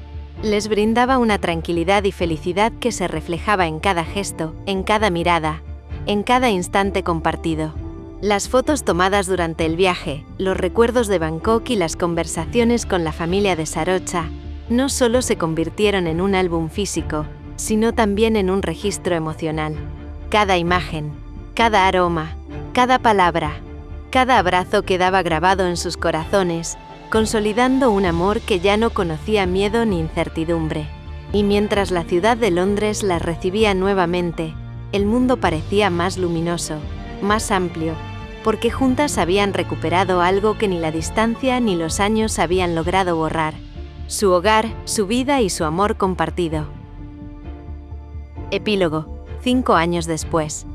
Speaker 1: Les brindaba una tranquilidad y felicidad que se reflejaba en cada gesto, en cada mirada, en cada instante compartido. Las fotos tomadas durante el viaje, los recuerdos de Bangkok y las conversaciones con la familia de Sarocha no solo se convirtieron en un álbum físico, sino también en un registro emocional. Cada imagen, cada aroma, cada palabra, cada abrazo quedaba grabado en sus corazones, consolidando un amor que ya no conocía miedo ni incertidumbre. Y mientras la ciudad de Londres las recibía nuevamente, el mundo parecía más luminoso, más amplio, porque juntas habían recuperado algo que ni la distancia ni los años habían logrado borrar: su hogar, su vida y su amor compartido. Epílogo. 5 años después.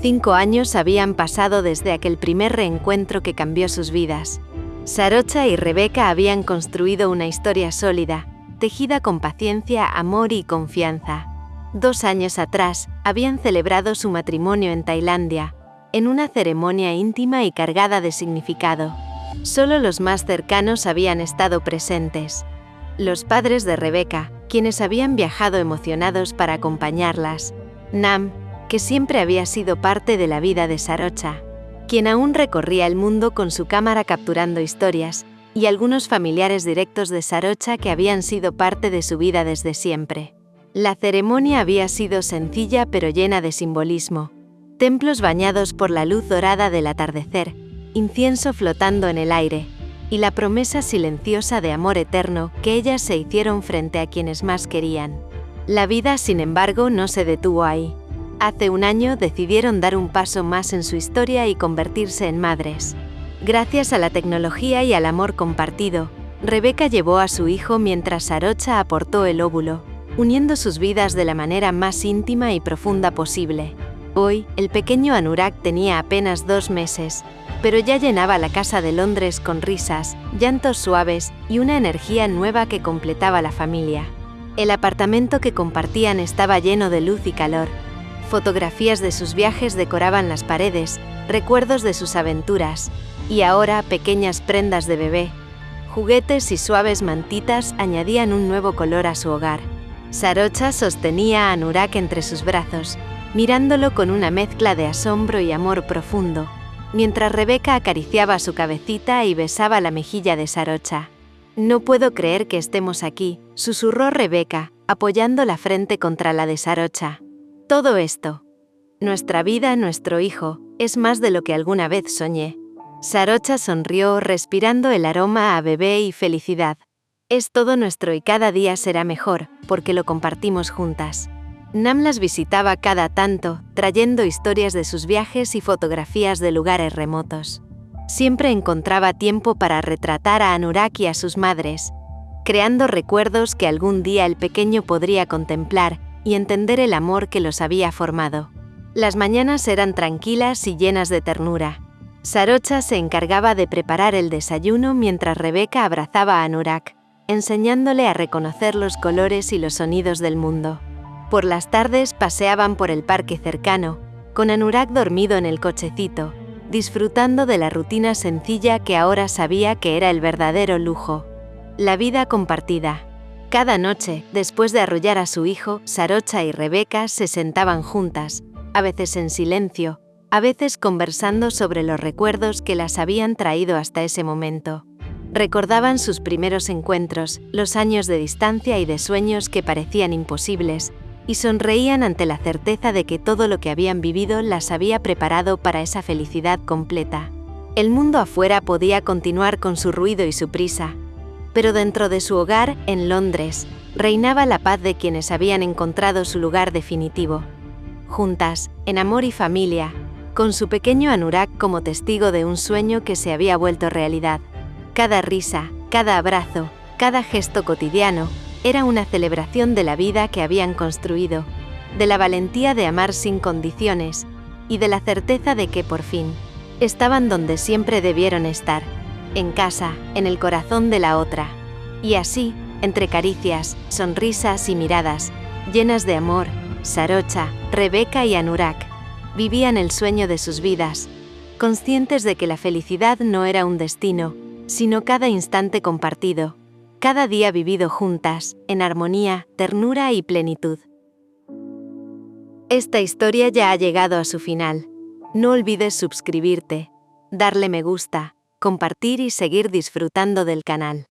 Speaker 1: 5 años habían pasado desde aquel primer reencuentro que cambió sus vidas. Sarocha y Rebeca habían construido una historia sólida, tejida con paciencia, amor y confianza. 2 años atrás, habían celebrado su matrimonio en Tailandia, en una ceremonia íntima y cargada de significado. Solo los más cercanos habían estado presentes. Los padres de Rebeca, quienes habían viajado emocionados para acompañarlas. Nam, que siempre había sido parte de la vida de Sarocha, quien aún recorría el mundo con su cámara capturando historias, y algunos familiares directos de Sarocha que habían sido parte de su vida desde siempre. La ceremonia había sido sencilla pero llena de simbolismo. Templos bañados por la luz dorada del atardecer, incienso flotando en el aire, y la promesa silenciosa de amor eterno que ellas se hicieron frente a quienes más querían. La vida, sin embargo, no se detuvo ahí. Hace un año decidieron dar un paso más en su historia y convertirse en madres. Gracias a la tecnología y al amor compartido, Rebeca llevó a su hijo mientras Sarocha aportó el óvulo, uniendo sus vidas de la manera más íntima y profunda posible. Hoy, el pequeño Anurag tenía apenas 2 meses, pero ya llenaba la casa de Londres con risas, llantos suaves y una energía nueva que completaba la familia. El apartamento que compartían estaba lleno de luz y calor. Fotografías de sus viajes decoraban las paredes, recuerdos de sus aventuras, y ahora pequeñas prendas de bebé, juguetes y suaves mantitas añadían un nuevo color a su hogar. Sarocha sostenía a Anurag entre sus brazos, mirándolo con una mezcla de asombro y amor profundo, mientras Rebeca acariciaba su cabecita y besaba la mejilla de Sarocha. «No puedo creer que estemos aquí», susurró Rebeca, apoyando la frente contra la de Sarocha. «Todo esto, nuestra vida, nuestro hijo, es más de lo que alguna vez soñé». Sarocha sonrió, respirando el aroma a bebé y felicidad. «Es todo nuestro y cada día será mejor, porque lo compartimos juntas». Nam las visitaba cada tanto, trayendo historias de sus viajes y fotografías de lugares remotos. Siempre encontraba tiempo para retratar a Anurag y a sus madres, creando recuerdos que algún día el pequeño podría contemplar y entender el amor que los había formado. Las mañanas eran tranquilas y llenas de ternura. Sarocha se encargaba de preparar el desayuno mientras Rebeca abrazaba a Anurag, enseñándole a reconocer los colores y los sonidos del mundo. Por las tardes paseaban por el parque cercano, con Anurag dormido en el cochecito, disfrutando de la rutina sencilla que ahora sabía que era el verdadero lujo. La vida compartida. Cada noche, después de arrullar a su hijo, Sarocha y Rebeca se sentaban juntas, a veces en silencio, a veces conversando sobre los recuerdos que las habían traído hasta ese momento. Recordaban sus primeros encuentros, los años de distancia y de sueños que parecían imposibles, y sonreían ante la certeza de que todo lo que habían vivido las había preparado para esa felicidad completa. El mundo afuera podía continuar con su ruido y su prisa, pero dentro de su hogar, en Londres, reinaba la paz de quienes habían encontrado su lugar definitivo. Juntas, en amor y familia, con su pequeño Anurag como testigo de un sueño que se había vuelto realidad. Cada risa, cada abrazo, cada gesto cotidiano, era una celebración de la vida que habían construido, de la valentía de amar sin condiciones, y de la certeza de que, por fin, estaban donde siempre debieron estar, en casa, en el corazón de la otra. Y así, entre caricias, sonrisas y miradas, llenas de amor, Sarocha, Rebeca y Anurag vivían el sueño de sus vidas, conscientes de que la felicidad no era un destino, sino cada instante compartido, cada día vivido juntas, en armonía, ternura y plenitud. Esta historia ya ha llegado a su final. No olvides suscribirte, darle me gusta, compartir y seguir disfrutando del canal.